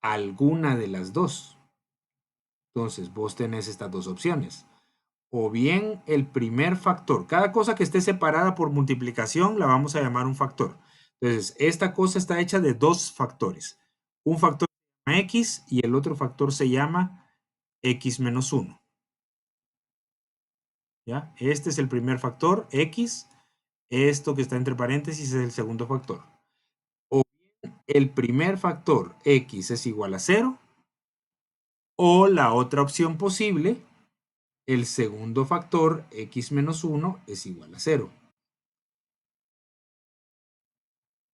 Alguna de las dos. Entonces vos tenés estas dos opciones. O bien el primer factor. Cada cosa que esté separada por multiplicación la vamos a llamar un factor. Entonces, esta cosa está hecha de dos factores. Un factor se llama x y el otro factor se llama x menos 1. ¿Ya? Este es el primer factor, x. Esto que está entre paréntesis es el segundo factor. O bien el primer factor, x, es igual a 0. O la otra opción posible, el segundo factor, x menos 1, es igual a 0.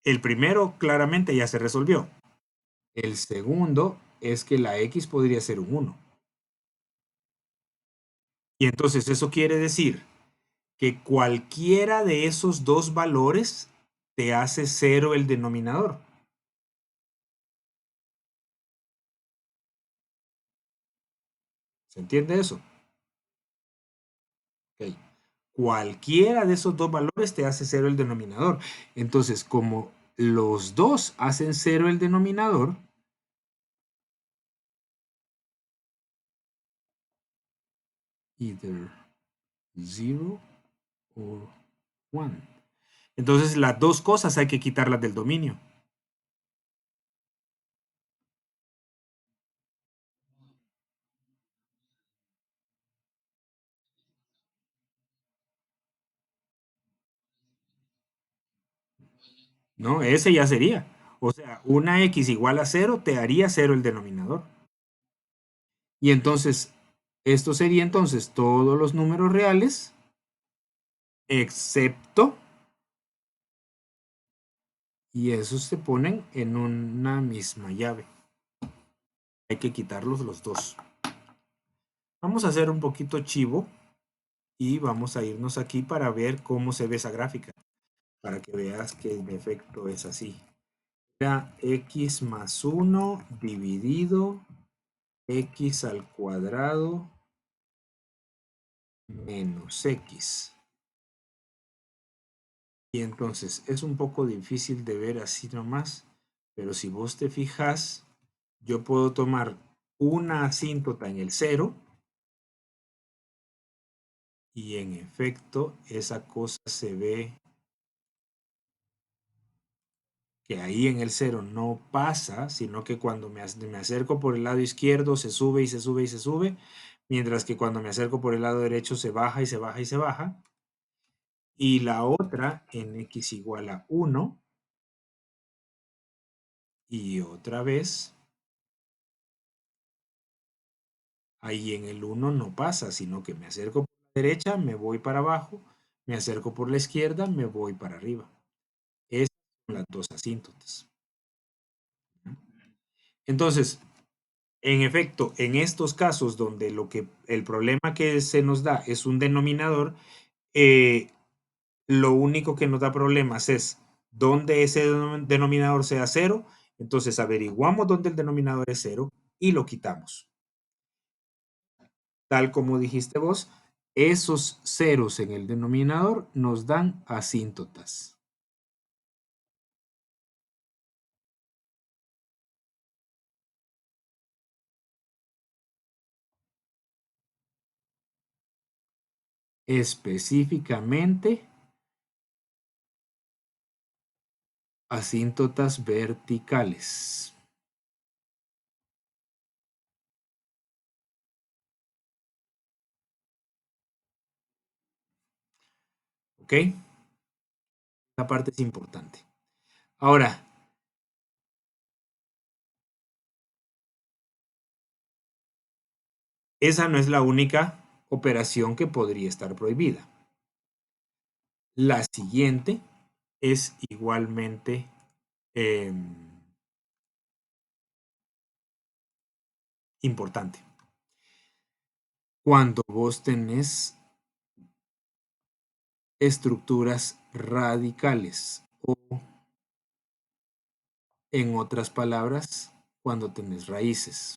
El primero claramente ya se resolvió. El segundo es que la x podría ser un 1. Y entonces eso quiere decir que cualquiera de esos dos valores te hace 0 el denominador. ¿Se entiende eso? Ok. Cualquiera de esos dos valores te hace 0 el denominador. Entonces, como los dos hacen 0 el denominador, either 0 or 1. Entonces, las dos cosas hay que quitarlas del dominio. ¿No? Ese ya sería. O sea, una x igual a 0 te haría 0 el denominador. Y entonces, esto sería entonces todos los números reales, excepto, y esos se ponen en una misma llave. Hay que quitarlos los dos. Vamos a hacer un poquito chivo y vamos a irnos aquí para ver cómo se ve esa gráfica, para que veas que en efecto es así. Era x más 1 dividido x al cuadrado menos x. Y entonces es un poco difícil de ver así nomás, pero si vos te fijas, yo puedo tomar una asíntota en el 0 y en efecto esa cosa se ve que ahí en el 0 no pasa, sino que cuando me acerco por el lado izquierdo se sube y se sube y se sube, mientras que cuando me acerco por el lado derecho se baja y se baja y se baja. Y la otra en x igual a 1 y otra vez ahí en el 1 no pasa, sino que me acerco por la derecha, me voy para abajo, me acerco por la izquierda, me voy para arriba. Esas son las dos asíntotas. Entonces, en efecto, en estos casos donde el problema que se nos da es un denominador, lo único que nos da problemas es dónde ese denominador sea 0. Entonces averiguamos dónde el denominador es 0 y lo quitamos. Tal como dijiste vos, esos ceros en el denominador nos dan asíntotas. Específicamente, asíntotas verticales. ¿Ok? Esta parte es importante. Ahora, Esa no es la única operación que podría estar prohibida. La siguiente es igualmente importante. Cuando vos tenés estructuras radicales o, en otras palabras, cuando tenés raíces.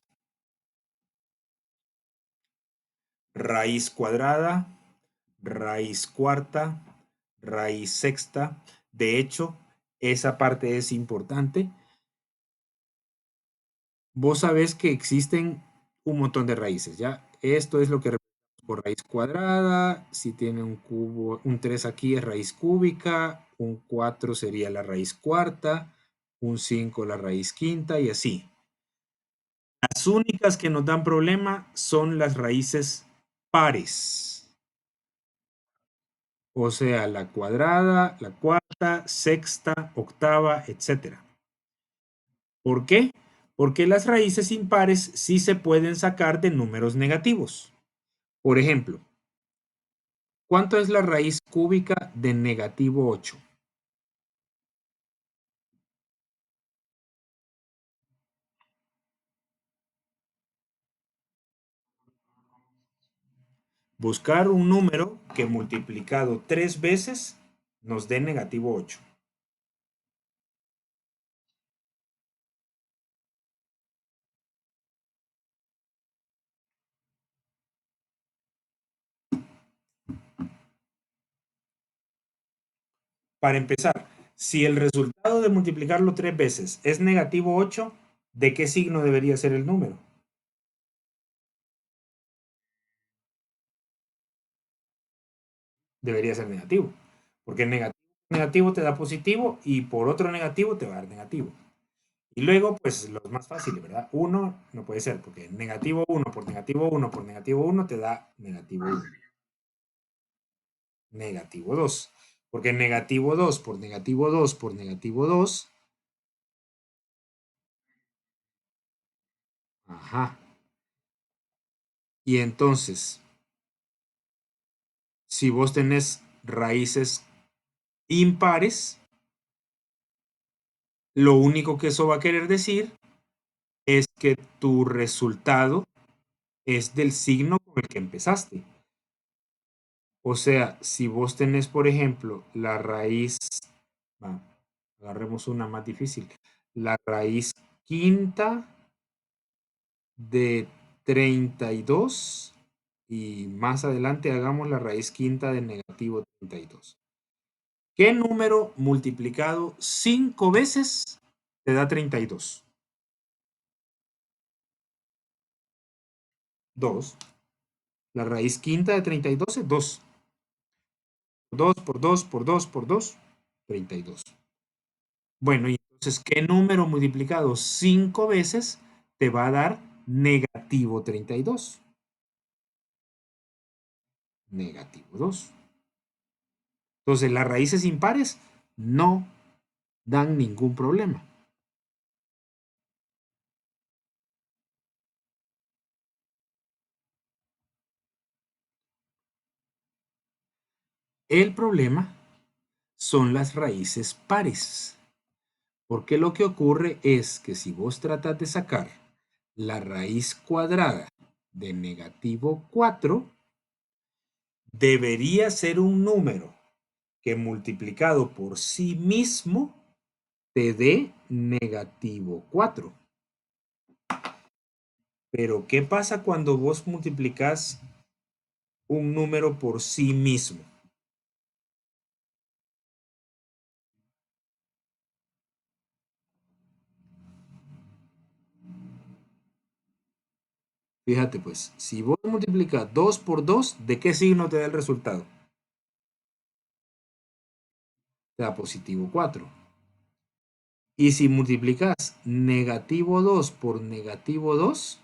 Raíz cuadrada, raíz cuarta, raíz sexta. De hecho, esa parte es importante. Vos sabés que existen un montón de raíces, ¿ya? Esto es lo que representamos por raíz cuadrada. Si tiene un cubo, un 3 aquí es raíz cúbica, un 4 sería la raíz cuarta, un 5 la raíz quinta y así. Las únicas que nos dan problema son las raíces pares. O sea, la cuadrada, la cuarta, sexta, octava, etcétera. ¿Por qué? Porque las raíces impares sí se pueden sacar de números negativos. Por ejemplo, ¿cuánto es la raíz cúbica de negativo 8? Buscar un número que multiplicado 3 veces nos dé negativo 8. Para empezar, si el resultado de multiplicarlo 3 veces es negativo 8, ¿de qué signo debería ser el número? Debería ser negativo. Porque negativo te da positivo y por otro negativo te va a dar negativo. Y luego, pues los más fáciles, ¿verdad? 1 no puede ser, porque negativo 1 por negativo 1 por negativo 1 te da negativo 1. Negativo 2. Porque negativo 2 por negativo 2 por negativo 2. Ajá. Y entonces, si vos tenés raíces impares, lo único que eso va a querer decir es que tu resultado es del signo con el que empezaste. O sea, si vos tenés, por ejemplo, la raíz, agarremos una más difícil, la raíz quinta de 32 y más adelante hagamos la raíz quinta de negativo 32. ¿Qué número multiplicado 5 veces te da 32? 2. La raíz quinta de 32 es 2. 2 por 2 por 2 por 2, 32. Bueno, y entonces, ¿qué número multiplicado 5 veces te va a dar negativo 32? Negativo 2. Entonces, las raíces impares no dan ningún problema. El problema son las raíces pares. Porque lo que ocurre es que si vos tratas de sacar la raíz cuadrada de negativo 4, debería ser un número que multiplicado por sí mismo te dé negativo 4. Pero, ¿qué pasa cuando vos multiplicas un número por sí mismo? Fíjate pues, si vos multiplicas 2 por 2, ¿de qué signo te da el resultado? Te da positivo 4. Y si multiplicas negativo 2 por negativo 2,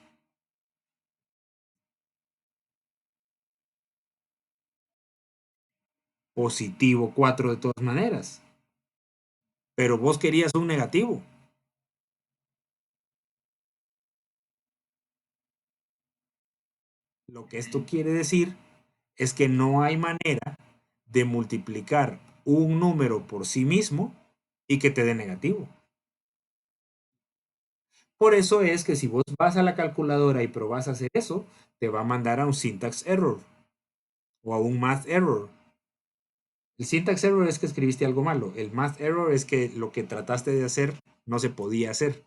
positivo 4 de todas maneras. Pero vos querías un negativo. Lo que esto quiere decir es que no hay manera de multiplicar un número por sí mismo y que te dé negativo. Por eso es que si vos vas a la calculadora y probás a hacer eso, te va a mandar a un syntax error o a un math error. El syntax error es que escribiste algo malo. El math error es que lo que trataste de hacer no se podía hacer.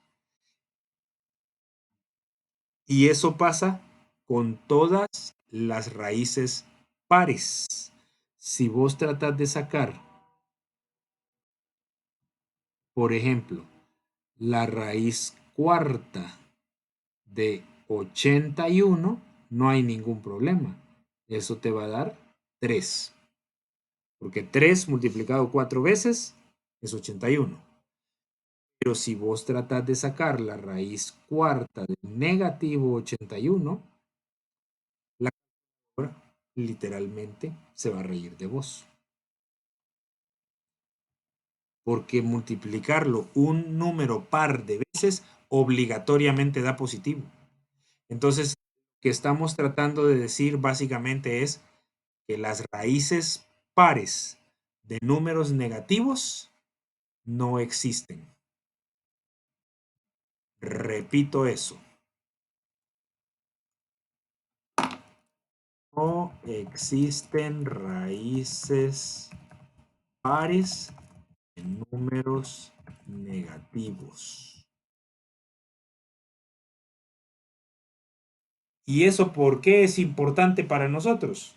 Y eso pasa con todas las raíces pares. Si vos tratas de sacar, por ejemplo, la raíz cuarta de 81, no hay ningún problema. Eso te va a dar 3. Porque 3 multiplicado 4 veces es 81. Pero si vos tratas de sacar la raíz cuarta de negativo 81, la calculadora literalmente se va a reír de vos. Porque multiplicarlo un número par de veces obligatoriamente da positivo. Entonces, lo que estamos tratando de decir básicamente es que las raíces pares de números negativos no existen. Repito eso. No existen raíces pares de números negativos. ¿Y eso por qué es importante para nosotros?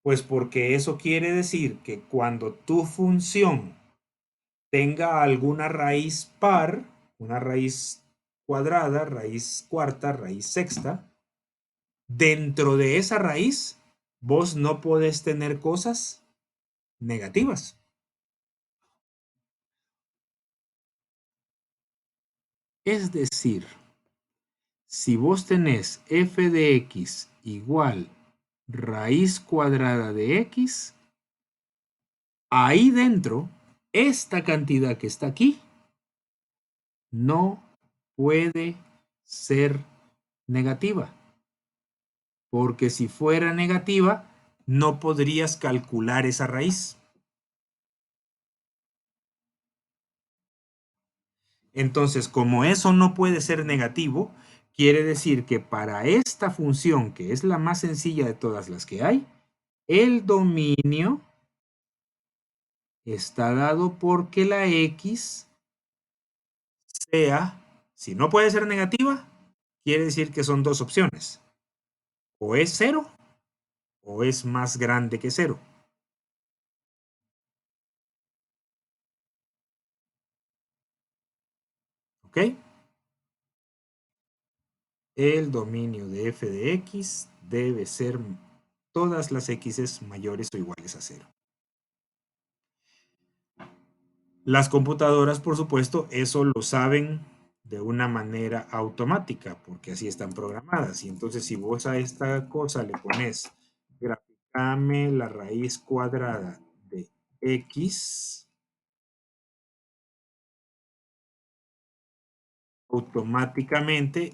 Pues porque eso quiere decir que cuando tu función tenga alguna raíz par, una raíz cuadrada, raíz cuarta, raíz sexta, dentro de esa raíz vos no podés tener cosas negativas. Es decir, si vos tenés f de x igual raíz cuadrada de x, ahí dentro, esta cantidad que está aquí no puede ser negativa. Porque si fuera negativa, no podrías calcular esa raíz. Entonces, como eso no puede ser negativo, quiere decir que para esta función, que es la más sencilla de todas las que hay, el dominio está dado porque la x sea, si no puede ser negativa, quiere decir que son dos opciones. O es cero o es más grande que cero. ¿Ok? El dominio de f de x debe ser todas las x mayores o iguales a cero. Las computadoras, por supuesto, eso lo saben de una manera automática, porque así están programadas. Y entonces, si vos a esta cosa le pones, graficame la raíz cuadrada de x, automáticamente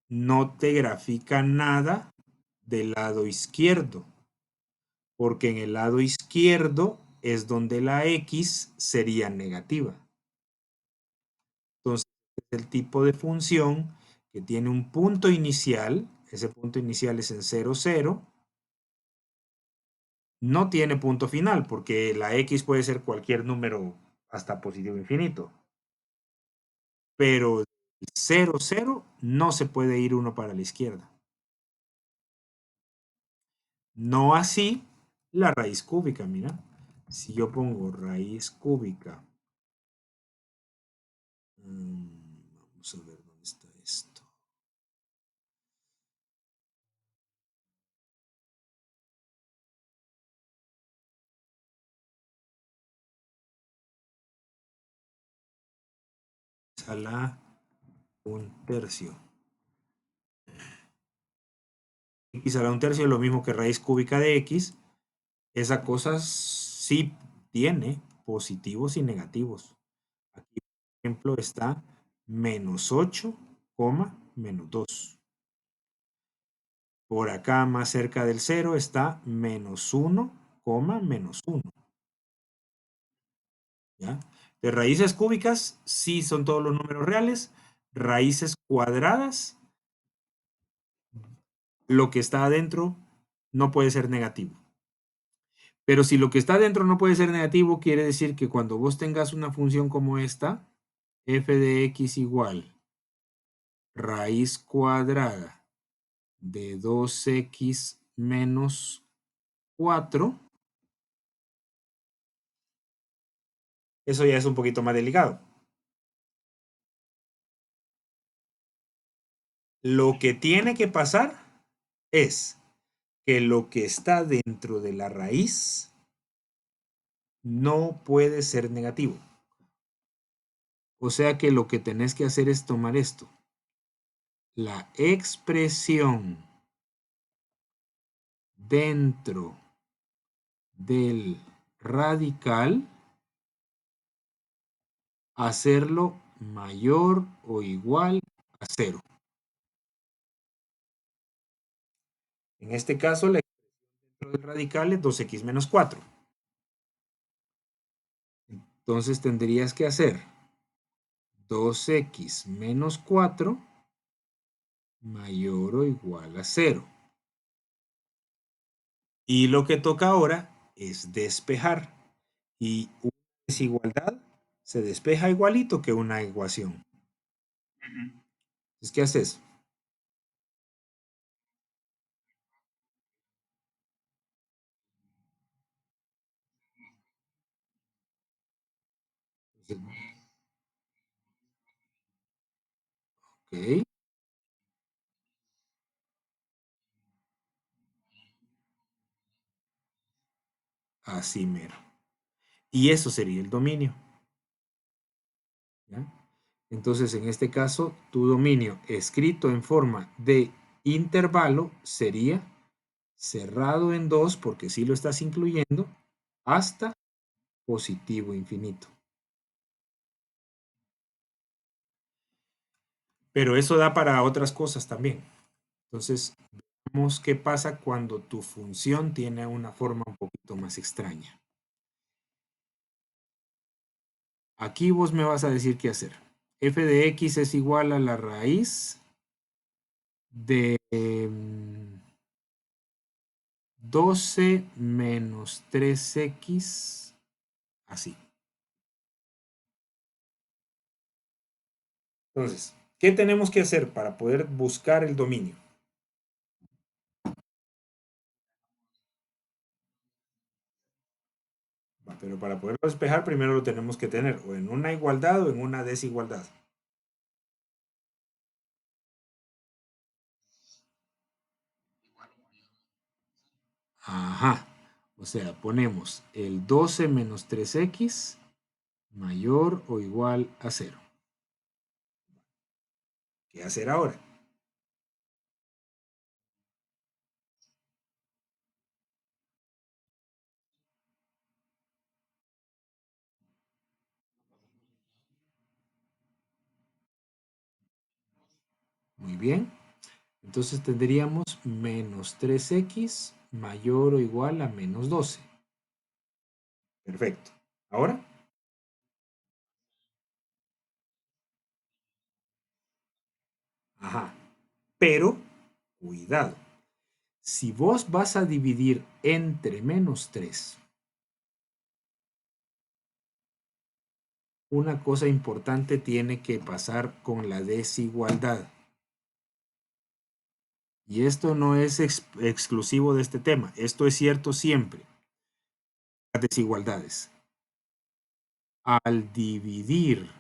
no te grafica nada del lado izquierdo, porque en el lado izquierdo es donde la x sería negativa. Entonces, es el tipo de función que tiene un punto inicial, ese punto inicial es en 0, 0, no tiene punto final, porque la x puede ser cualquier número hasta positivo infinito, pero 0, 0 no se puede ir uno para la izquierda. No así la raíz cúbica, mira. Si yo pongo raíz cúbica, vamos a ver dónde está esto. A la 1/3. X a la 1/3 es lo mismo que raíz cúbica de x. Esa cosa sí tiene positivos y negativos. Aquí, por ejemplo, está -8, -2. Por acá más cerca del 0 está menos 1, menos 1. ¿Ya? De raíces cúbicas, sí son todos los números reales. Raíces cuadradas, lo que está adentro no puede ser negativo. Pero si lo que está adentro no puede ser negativo, quiere decir que cuando vos tengas una función como esta, f de x igual raíz cuadrada de 2x menos 4, eso ya es un poquito más delicado. Lo que tiene que pasar es que lo que está dentro de la raíz no puede ser negativo. O sea que lo que tenés que hacer es tomar esto. La expresión dentro del radical, hacerlo mayor o igual a 0. En este caso, la expresión dentro del radical es 2x menos 4. Entonces tendrías que hacer 2x menos 4 mayor o igual a 0. Y lo que toca ahora es despejar. Y una desigualdad se despeja igualito que una ecuación. Entonces, ¿qué haces? Ok, así mero. Y eso sería el dominio. ¿Ya? Entonces, en este caso, tu dominio escrito en forma de intervalo sería cerrado en 2, porque sí lo estás incluyendo, hasta positivo infinito. Pero eso da para otras cosas también. Entonces, veamos qué pasa cuando tu función tiene una forma un poquito más extraña. Aquí vos me vas a decir qué hacer. F de x es igual a la raíz de 12 menos 3x, así. Entonces, ¿qué tenemos que hacer para poder buscar el dominio? Pero para poderlo despejar, primero lo tenemos que tener o en una igualdad o en una desigualdad. Ajá. O sea, ponemos el 12 menos 3x mayor o igual a 0. ¿Qué hacer ahora? Muy bien. Entonces tendríamos menos 3x mayor o igual a menos 12. Perfecto. Ahora, ajá. Pero, cuidado. Si vos vas a dividir entre menos 3, una cosa importante tiene que pasar con la desigualdad. Y esto no es exclusivo de este tema. Esto es cierto siempre. Las desigualdades. Al dividir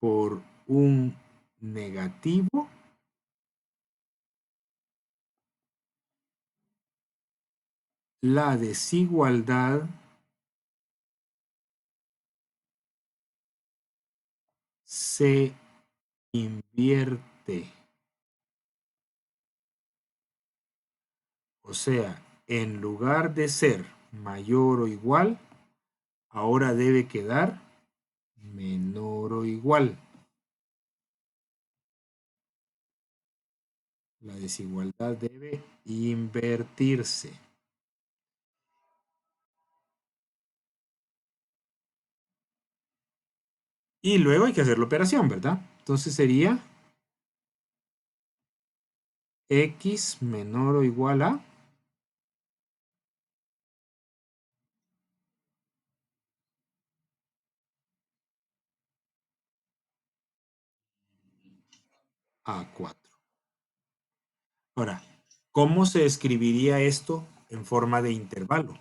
por un negativo, la desigualdad se invierte. O sea, en lugar de ser mayor o igual, ahora debe quedar menor o igual. La desigualdad debe invertirse. Y luego hay que hacer la operación, ¿verdad? Entonces sería x menor o igual a 4. Ahora, ¿cómo se escribiría esto en forma de intervalo?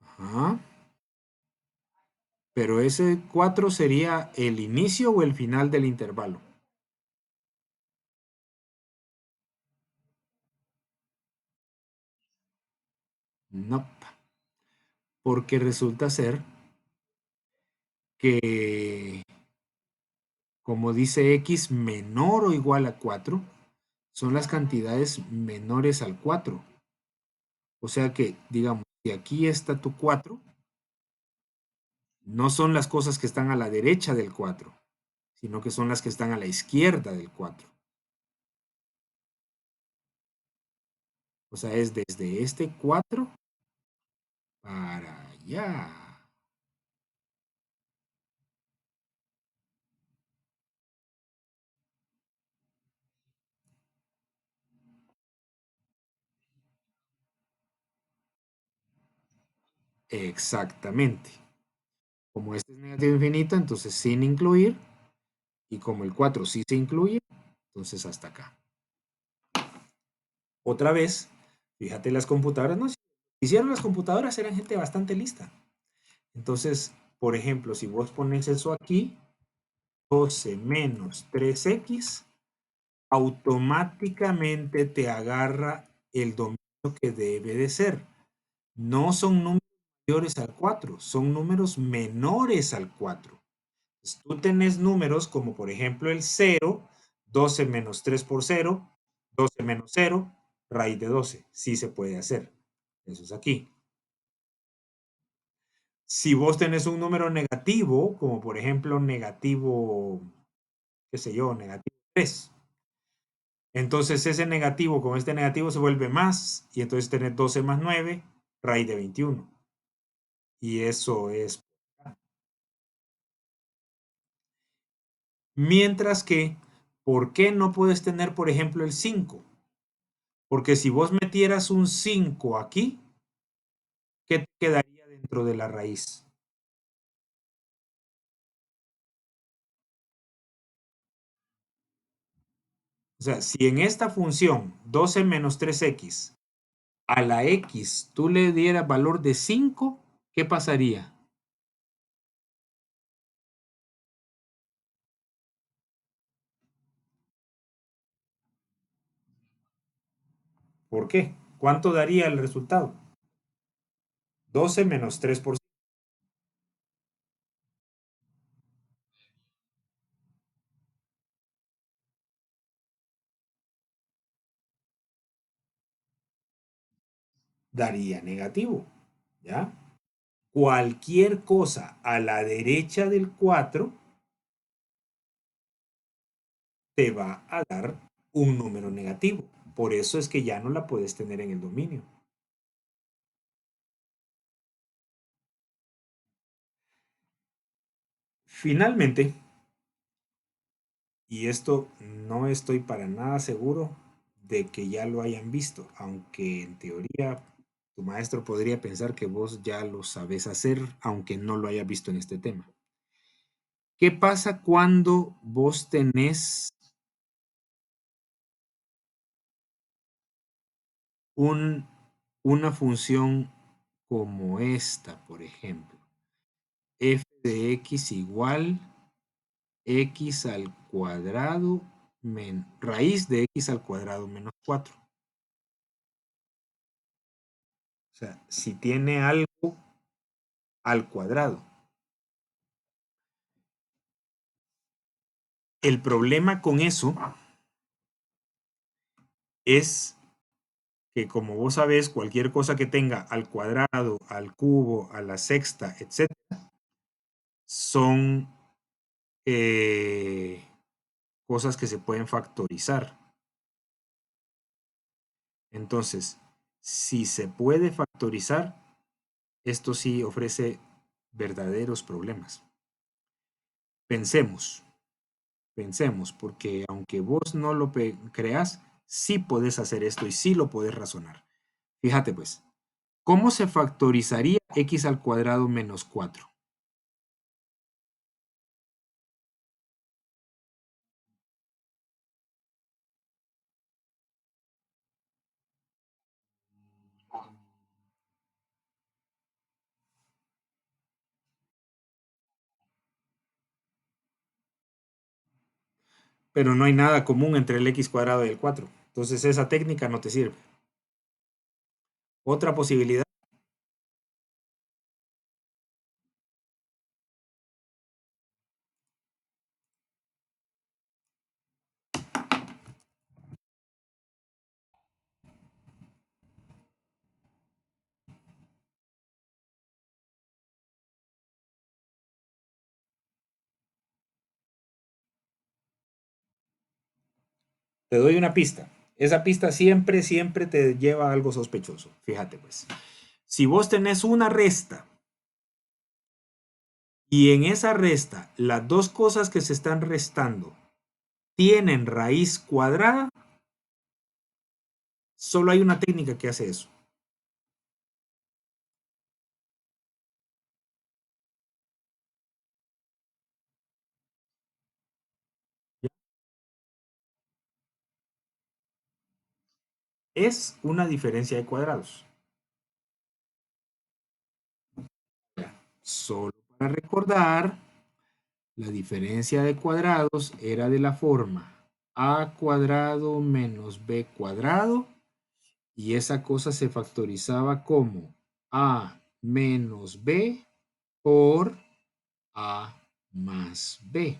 Ajá. Pero ese 4 sería el inicio o el final del intervalo. No, porque resulta ser que, como dice x menor o igual a 4, son las cantidades menores al 4. O sea que, digamos, si aquí está tu 4, no son las cosas que están a la derecha del 4, sino que son las que están a la izquierda del 4. O sea, es desde este 4 para allá. Exactamente. Como este es negativo infinito, entonces sin incluir. Y como el 4 sí se incluye, entonces hasta acá. Otra vez, fíjate las computadoras, no, hicieron las computadoras, eran gente bastante lista. Entonces, por ejemplo, si vos pones eso aquí, 12 menos 3x, automáticamente te agarra el dominio que debe de ser. No son números mayores al 4, son números menores al 4. Entonces, tú tenés números como por ejemplo el 0, 12 menos 3 por 0, 12 menos 0, raíz de 12. Sí se puede hacer. Eso es aquí. Si vos tenés un número negativo, como por ejemplo negativo, qué sé yo, negativo 3, entonces ese negativo con este negativo se vuelve más, y entonces tenés 12 más 9, raíz de 21. Y eso es. Mientras que, ¿por qué no puedes tener, por ejemplo, el 5? Porque si vos metieras un 5 aquí, ¿qué te quedaría dentro de la raíz? O sea, si en esta función 12 menos 3x a la x tú le dieras valor de 5, ¿qué pasaría? ¿Por qué? ¿Cuánto daría el resultado? 12 menos 3 por 5 daría negativo, ¿ya? Cualquier cosa a la derecha del 4 te va a dar un número negativo. Por eso es que ya no la puedes tener en el dominio. Finalmente, y esto no estoy para nada seguro de que ya lo hayan visto, aunque en teoría tu maestro podría pensar que vos ya lo sabes hacer, aunque no lo hayas visto en este tema. ¿Qué pasa cuando vos tenés un, una función como esta, por ejemplo? F de x igual x al cuadrado raíz de x al cuadrado menos 4. O sea, si tiene algo al cuadrado. El problema con eso es que como vos sabés, cualquier cosa que tenga al cuadrado, al cubo, a la sexta, etcétera, son cosas que se pueden factorizar. Entonces, si se puede factorizar, esto sí ofrece verdaderos problemas. Pensemos, pensemos, porque aunque vos no lo creas, sí podés hacer esto y sí lo podés razonar. Fíjate pues, ¿cómo se factorizaría x al cuadrado menos 4? Pero no hay nada común entre el x cuadrado y el 4. Entonces esa técnica no te sirve. Otra posibilidad. Te doy una pista. Esa pista siempre, siempre te lleva a algo sospechoso. Fíjate pues. Si vos tenés una resta y en esa resta las dos cosas que se están restando tienen raíz cuadrada, solo hay una técnica que hace eso. Es una diferencia de cuadrados. Solo para recordar, la diferencia de cuadrados era de la forma a cuadrado menos b cuadrado y esa cosa se factorizaba como a menos b por a más b.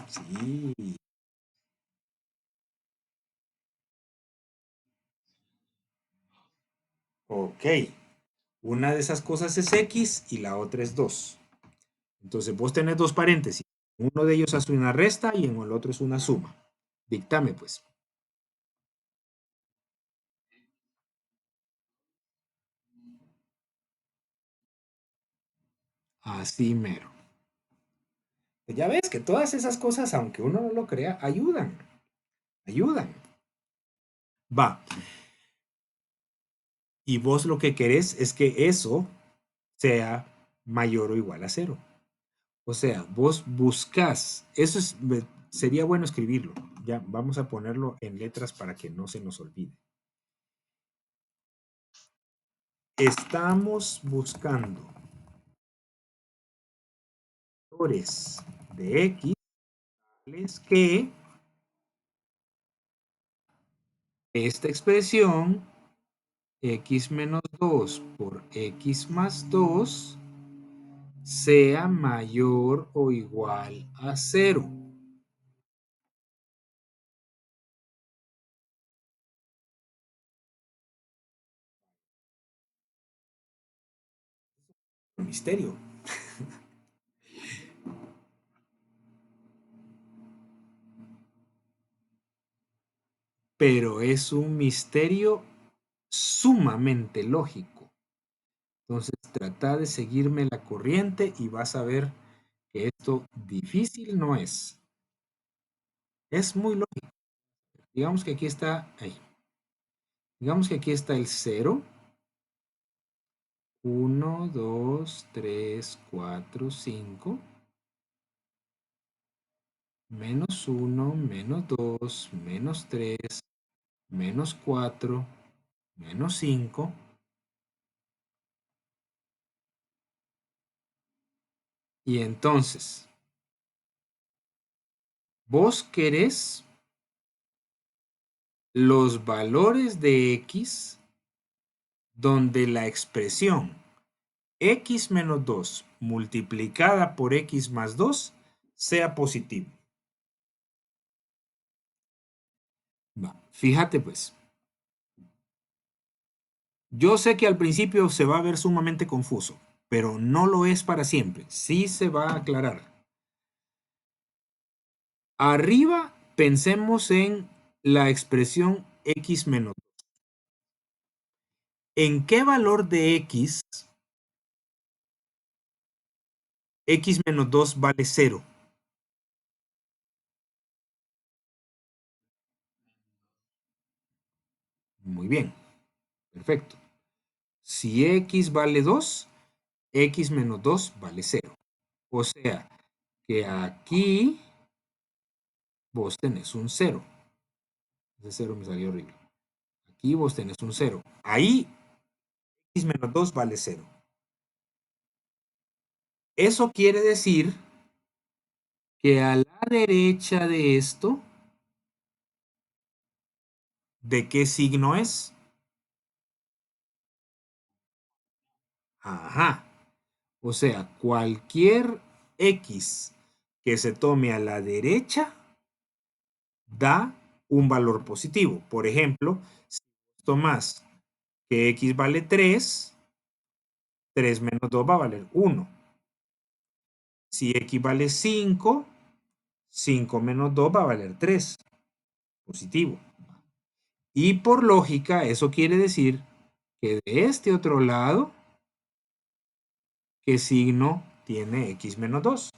Sí, ok. Una de esas cosas es x y la otra es 2. Entonces vos tenés dos paréntesis. Uno de ellos hace una resta y en el otro es una suma. Dictame pues. Así mero. Ya ves que todas esas cosas, aunque uno no lo crea, ayudan. Ayudan. Va. Y vos lo que querés es que eso sea mayor o igual a cero. O sea, vos buscas, eso es, sería bueno escribirlo. Ya, vamos a ponerlo en letras para que no se nos olvide. Estamos buscando valores de x tales que esta expresión x menos 2 por x más 2 sea mayor o igual a cero. Un misterio. Pero es un misterio sumamente lógico. Entonces, trata de seguirme la corriente y vas a ver que esto difícil no es. Es muy lógico. Digamos que aquí está, ahí. Digamos que aquí está el cero. 1, 2, 3, 4, 5. Menos 1, menos 2, menos 3, menos 4, menos 5. Y entonces, vos querés los valores de x donde la expresión x menos 2 multiplicada por x más 2 sea positivo. Fíjate pues, yo sé que al principio se va a ver sumamente confuso, pero no lo es para siempre. Sí se va a aclarar. Arriba pensemos en la expresión x menos 2. ¿En qué valor de x menos 2 vale 0? Muy bien, perfecto. Si x vale 2, x menos 2 vale 0. O sea, que aquí vos tenés un 0. Ese 0 me salió horrible. Aquí vos tenés un 0. Ahí x menos 2 vale 0. Eso quiere decir que a la derecha de esto, ¿de qué signo es? Ajá. O sea, cualquier x que se tome a la derecha da un valor positivo. Por ejemplo, si tomas que x vale 3, 3 menos 2 va a valer 1. Si x vale 5, 5 menos 2 va a valer 3, positivo. Y por lógica, eso quiere decir que de este otro lado, ¿qué signo tiene x menos 2?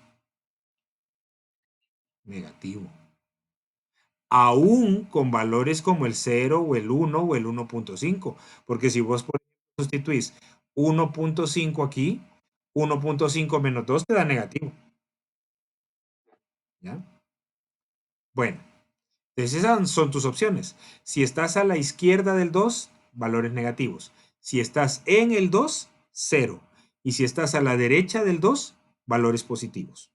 Negativo. Aún con valores como el 0 o el 1 o el 1.5. Porque si vos por ejemplo, sustituís 1.5 aquí, 1.5 menos 2 te da negativo. ¿Ya? Bueno, entonces esas son tus opciones. Si estás a la izquierda del 2, valores negativos. Si estás en el 2, 0. Y si estás a la derecha del 2, valores positivos.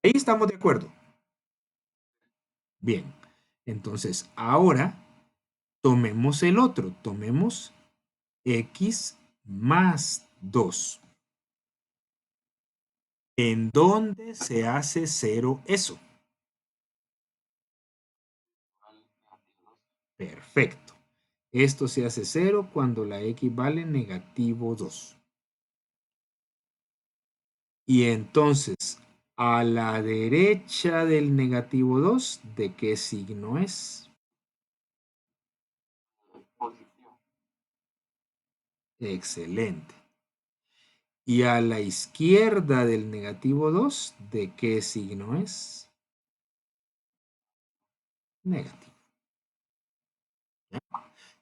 Ahí estamos de acuerdo. Bien. Entonces, ahora tomemos el otro. Tomemos x más 2. ¿En dónde se hace 0 eso? Perfecto. Esto se hace 0 cuando la x vale negativo 2. Y entonces, a la derecha del negativo 2, ¿de qué signo es? Excelente. Y a la izquierda del negativo 2, ¿de qué signo es? Negativo. ¿Ya?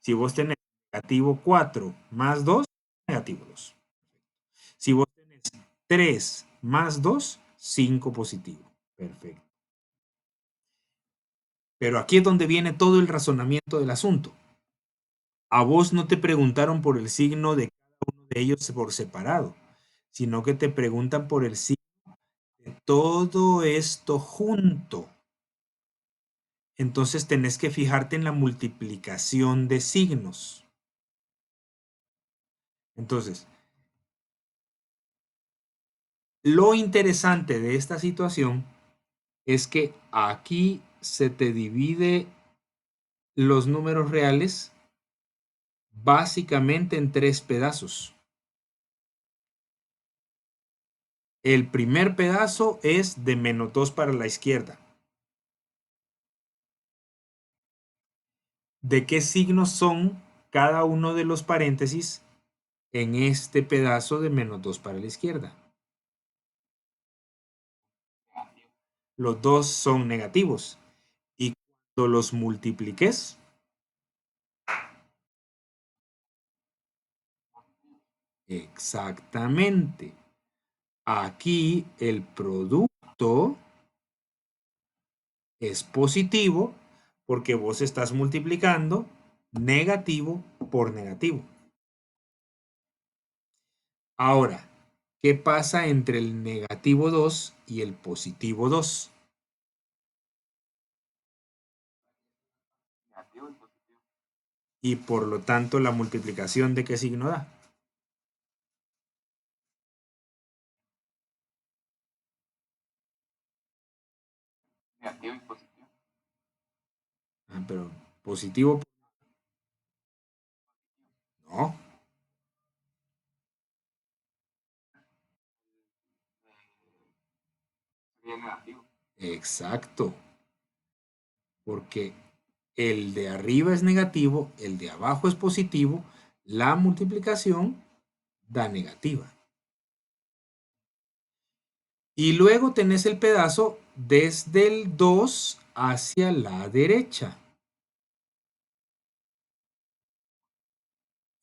Si vos tenés negativo 4 más 2, negativo 2. Si vos tenés 3 más 2, 5 positivo. Perfecto. Pero aquí es donde viene todo el razonamiento del asunto. A vos no te preguntaron por el signo de cada uno de ellos por separado, sino que te preguntan por el signo de todo esto junto. Entonces tenés que fijarte en la multiplicación de signos. Entonces, lo interesante de esta situación es que aquí se te divide los números reales básicamente en tres pedazos. El primer pedazo es de menos 2 para la izquierda. ¿De qué signos son cada uno de los paréntesis en este pedazo de menos 2 para la izquierda? Los dos son negativos. Y cuando los multipliques, exactamente. Aquí el producto es positivo porque vos estás multiplicando negativo por negativo. Ahora, ¿qué pasa entre el negativo 2 y el positivo 2? Y por lo tanto, la multiplicación de qué signo da. Pero positivo, no. Exacto, porque el de arriba es negativo, el de abajo es positivo, la multiplicación da negativa. Y luego tenés el pedazo desde el 2 hacia la derecha.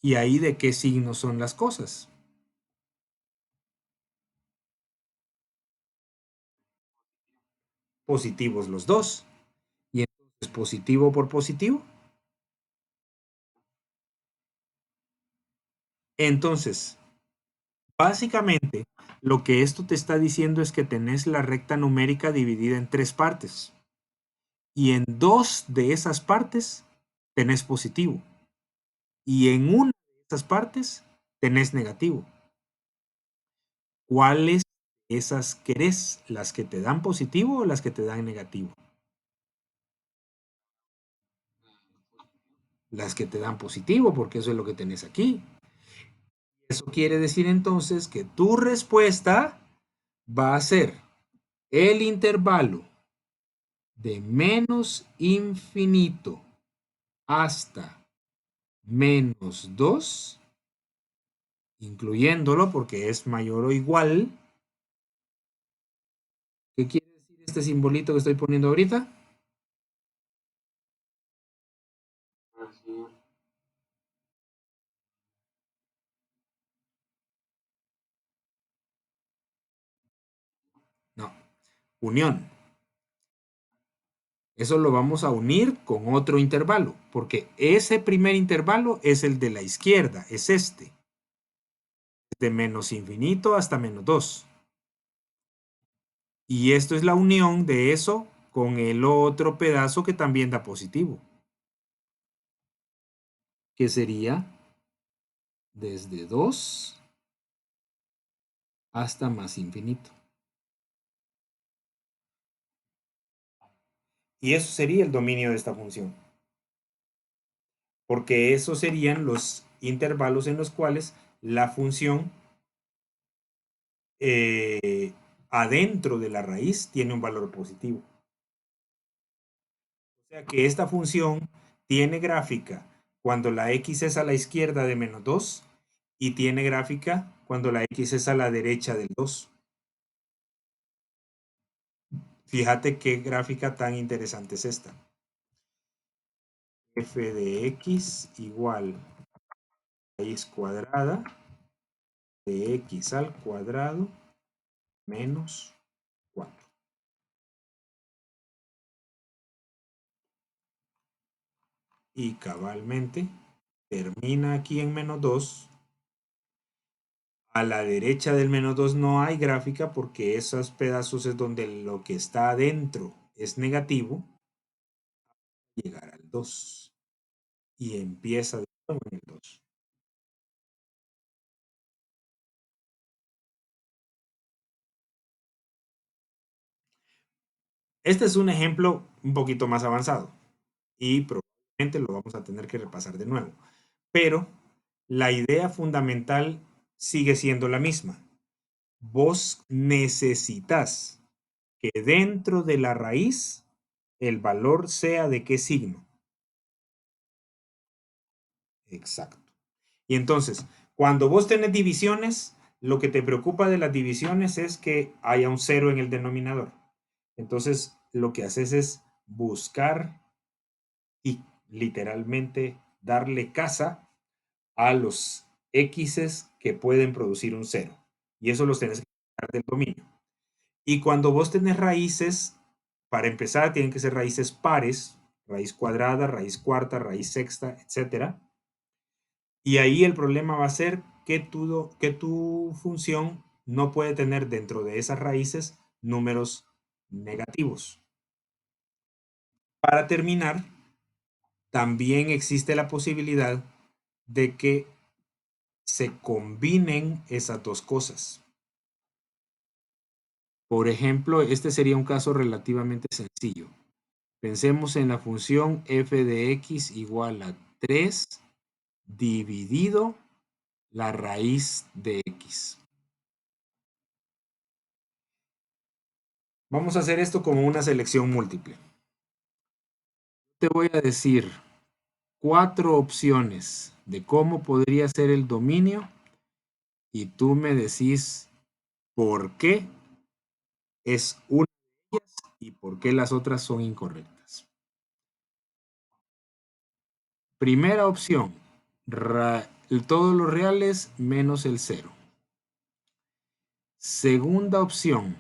¿Y ahí de qué signo son las cosas? Positivos los dos. Y entonces positivo por positivo. Entonces, básicamente, lo que esto te está diciendo es que tenés la recta numérica dividida en tres partes. Y en dos de esas partes tenés positivo. Y en una de esas partes tenés negativo. ¿Cuáles de esas querés? ¿Las que te dan positivo o las que te dan negativo? Las que te dan positivo, porque eso es lo que tenés aquí. Eso quiere decir entonces que tu respuesta va a ser el intervalo de menos infinito hasta -2, incluyéndolo porque es mayor o igual. ¿Qué quiere decir este simbolito que estoy poniendo ahorita? No, unión. Eso lo vamos a unir con otro intervalo, porque ese primer intervalo es el de la izquierda, es este, de menos infinito hasta -2. Y esto es la unión de eso con el otro pedazo que también da positivo, que sería desde 2 hasta más infinito. Y eso sería el dominio de esta función, porque esos serían los intervalos en los cuales la función adentro de la raíz tiene un valor positivo. O sea que esta función tiene gráfica cuando la x es a la izquierda de -2 y tiene gráfica cuando la x es a la derecha del 2. Fíjate qué gráfica tan interesante es esta. F de x igual raíz cuadrada de x al cuadrado menos 4. Y cabalmente termina aquí en -2. A la derecha del -2 no hay gráfica porque esos pedazos es donde lo que está adentro es negativo. Llegar al 2 y empieza de nuevo en el 2. Este es un ejemplo un poquito más avanzado y probablemente lo vamos a tener que repasar de nuevo. Pero la idea fundamental sigue siendo la misma. Vos necesitas que dentro de la raíz el valor sea de qué signo. Exacto. Y entonces, cuando vos tenés divisiones, lo que te preocupa de las divisiones es que haya un cero en el denominador. Entonces, lo que haces es buscar y literalmente darle caza a los x's que pueden producir un cero. Y eso los tenés que quitar del dominio. Y cuando vos tenés raíces, para empezar, tienen que ser raíces pares, raíz cuadrada, raíz cuarta, raíz sexta, etcétera. Y ahí el problema va a ser que tu función no puede tener dentro de esas raíces números negativos. Para terminar, también existe la posibilidad de que se combinen esas dos cosas. Por ejemplo, este sería un caso relativamente sencillo. Pensemos en la función f de x igual a 3 dividido la raíz de x. Vamos a hacer esto como una selección múltiple. Te voy a decir 4 opciones de cómo podría ser el dominio y tú me decís por qué es una de ellas y por qué las otras son incorrectas. Primera opción, todos los reales menos el 0. Segunda opción,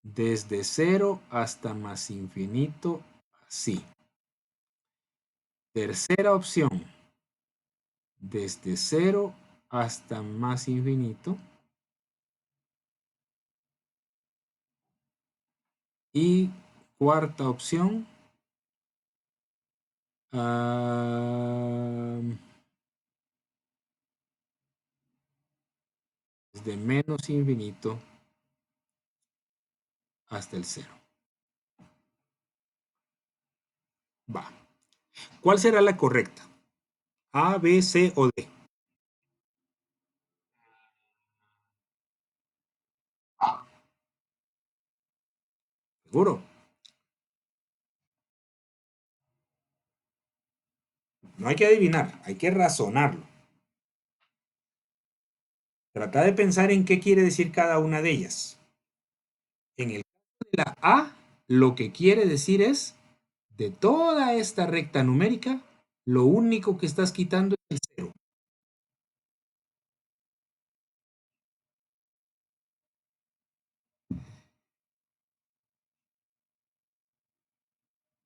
desde 0 hasta más infinito, así. Tercera opción, desde 0 hasta más infinito. Y cuarta opción, desde menos infinito hasta el 0. Va. ¿Cuál será la correcta? ¿A, B, C o D? ¿Seguro? No hay que adivinar, hay que razonarlo. Trata de pensar en qué quiere decir cada una de ellas. En el caso de la A, lo que quiere decir es, de toda esta recta numérica, lo único que estás quitando es el 0.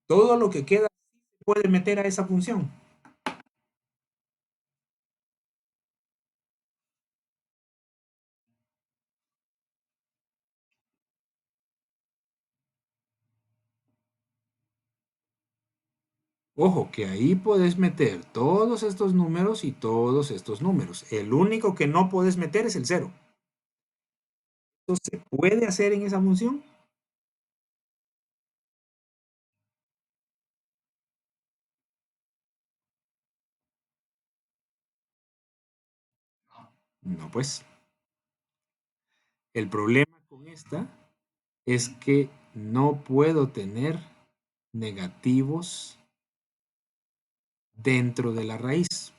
Todo lo que queda se puede meter a esa función. Ojo, que ahí puedes meter todos estos números y todos estos números. El único que no puedes meter es el 0. ¿Esto se puede hacer en esa función? No, pues. El problema con esta es que no puedo tener negativos dentro de la raíz.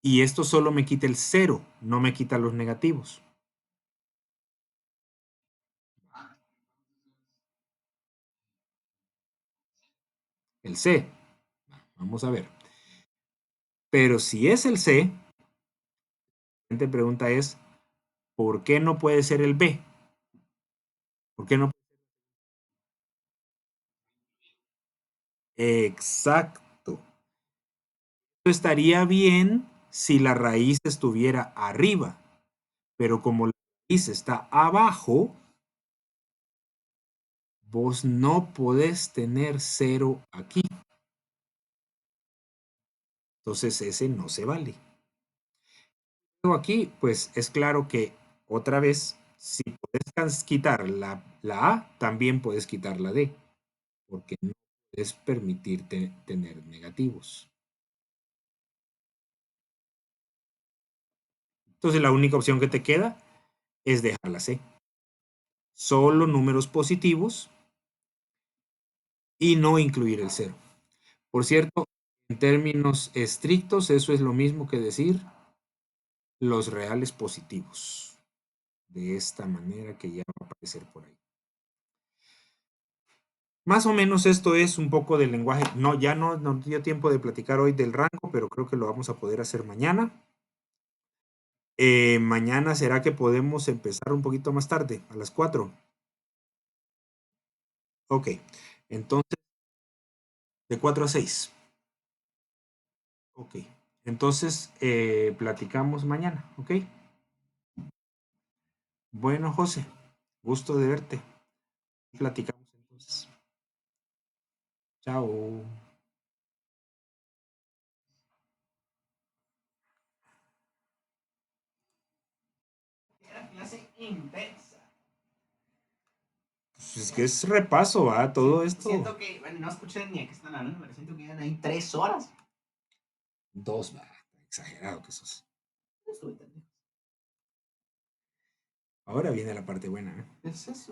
Y esto solo me quita el 0, no me quita los negativos. El C. Vamos a ver. Pero si es el C, la siguiente pregunta es, ¿por qué no puede ser el B? ¿Por qué no? Exacto. Esto estaría bien si la raíz estuviera arriba, pero como la raíz está abajo, vos no podés tener 0 aquí. Entonces ese no se vale. Luego aquí, pues es claro que otra vez, si puedes quitar la A, también puedes quitar la D, porque no puedes permitirte tener negativos. Entonces la única opción que te queda es dejar la C. Solo números positivos y no incluir el 0. Por cierto, en términos estrictos, eso es lo mismo que decir los reales positivos. De esta manera que ya va a aparecer por ahí. Más o menos esto es un poco del lenguaje. No, ya no dio tiempo de platicar hoy del rango, pero creo que lo vamos a poder hacer mañana. Mañana será que podemos empezar un poquito más tarde, a las 4. Ok, entonces de 4 a 6. Ok, entonces platicamos mañana, ok. Bueno, José, gusto de verte. Platicamos entonces. Chao. Era clase intensa. Pues es que es repaso, ¿va? Todo esto. Siento que, bueno, no escuché ni a qué están hablando, pero siento que iban ahí 3 horas. 2, va. Exagerado que sos. No estuve tan lejos. Ahora viene la parte buena, ¿eh? Es eso.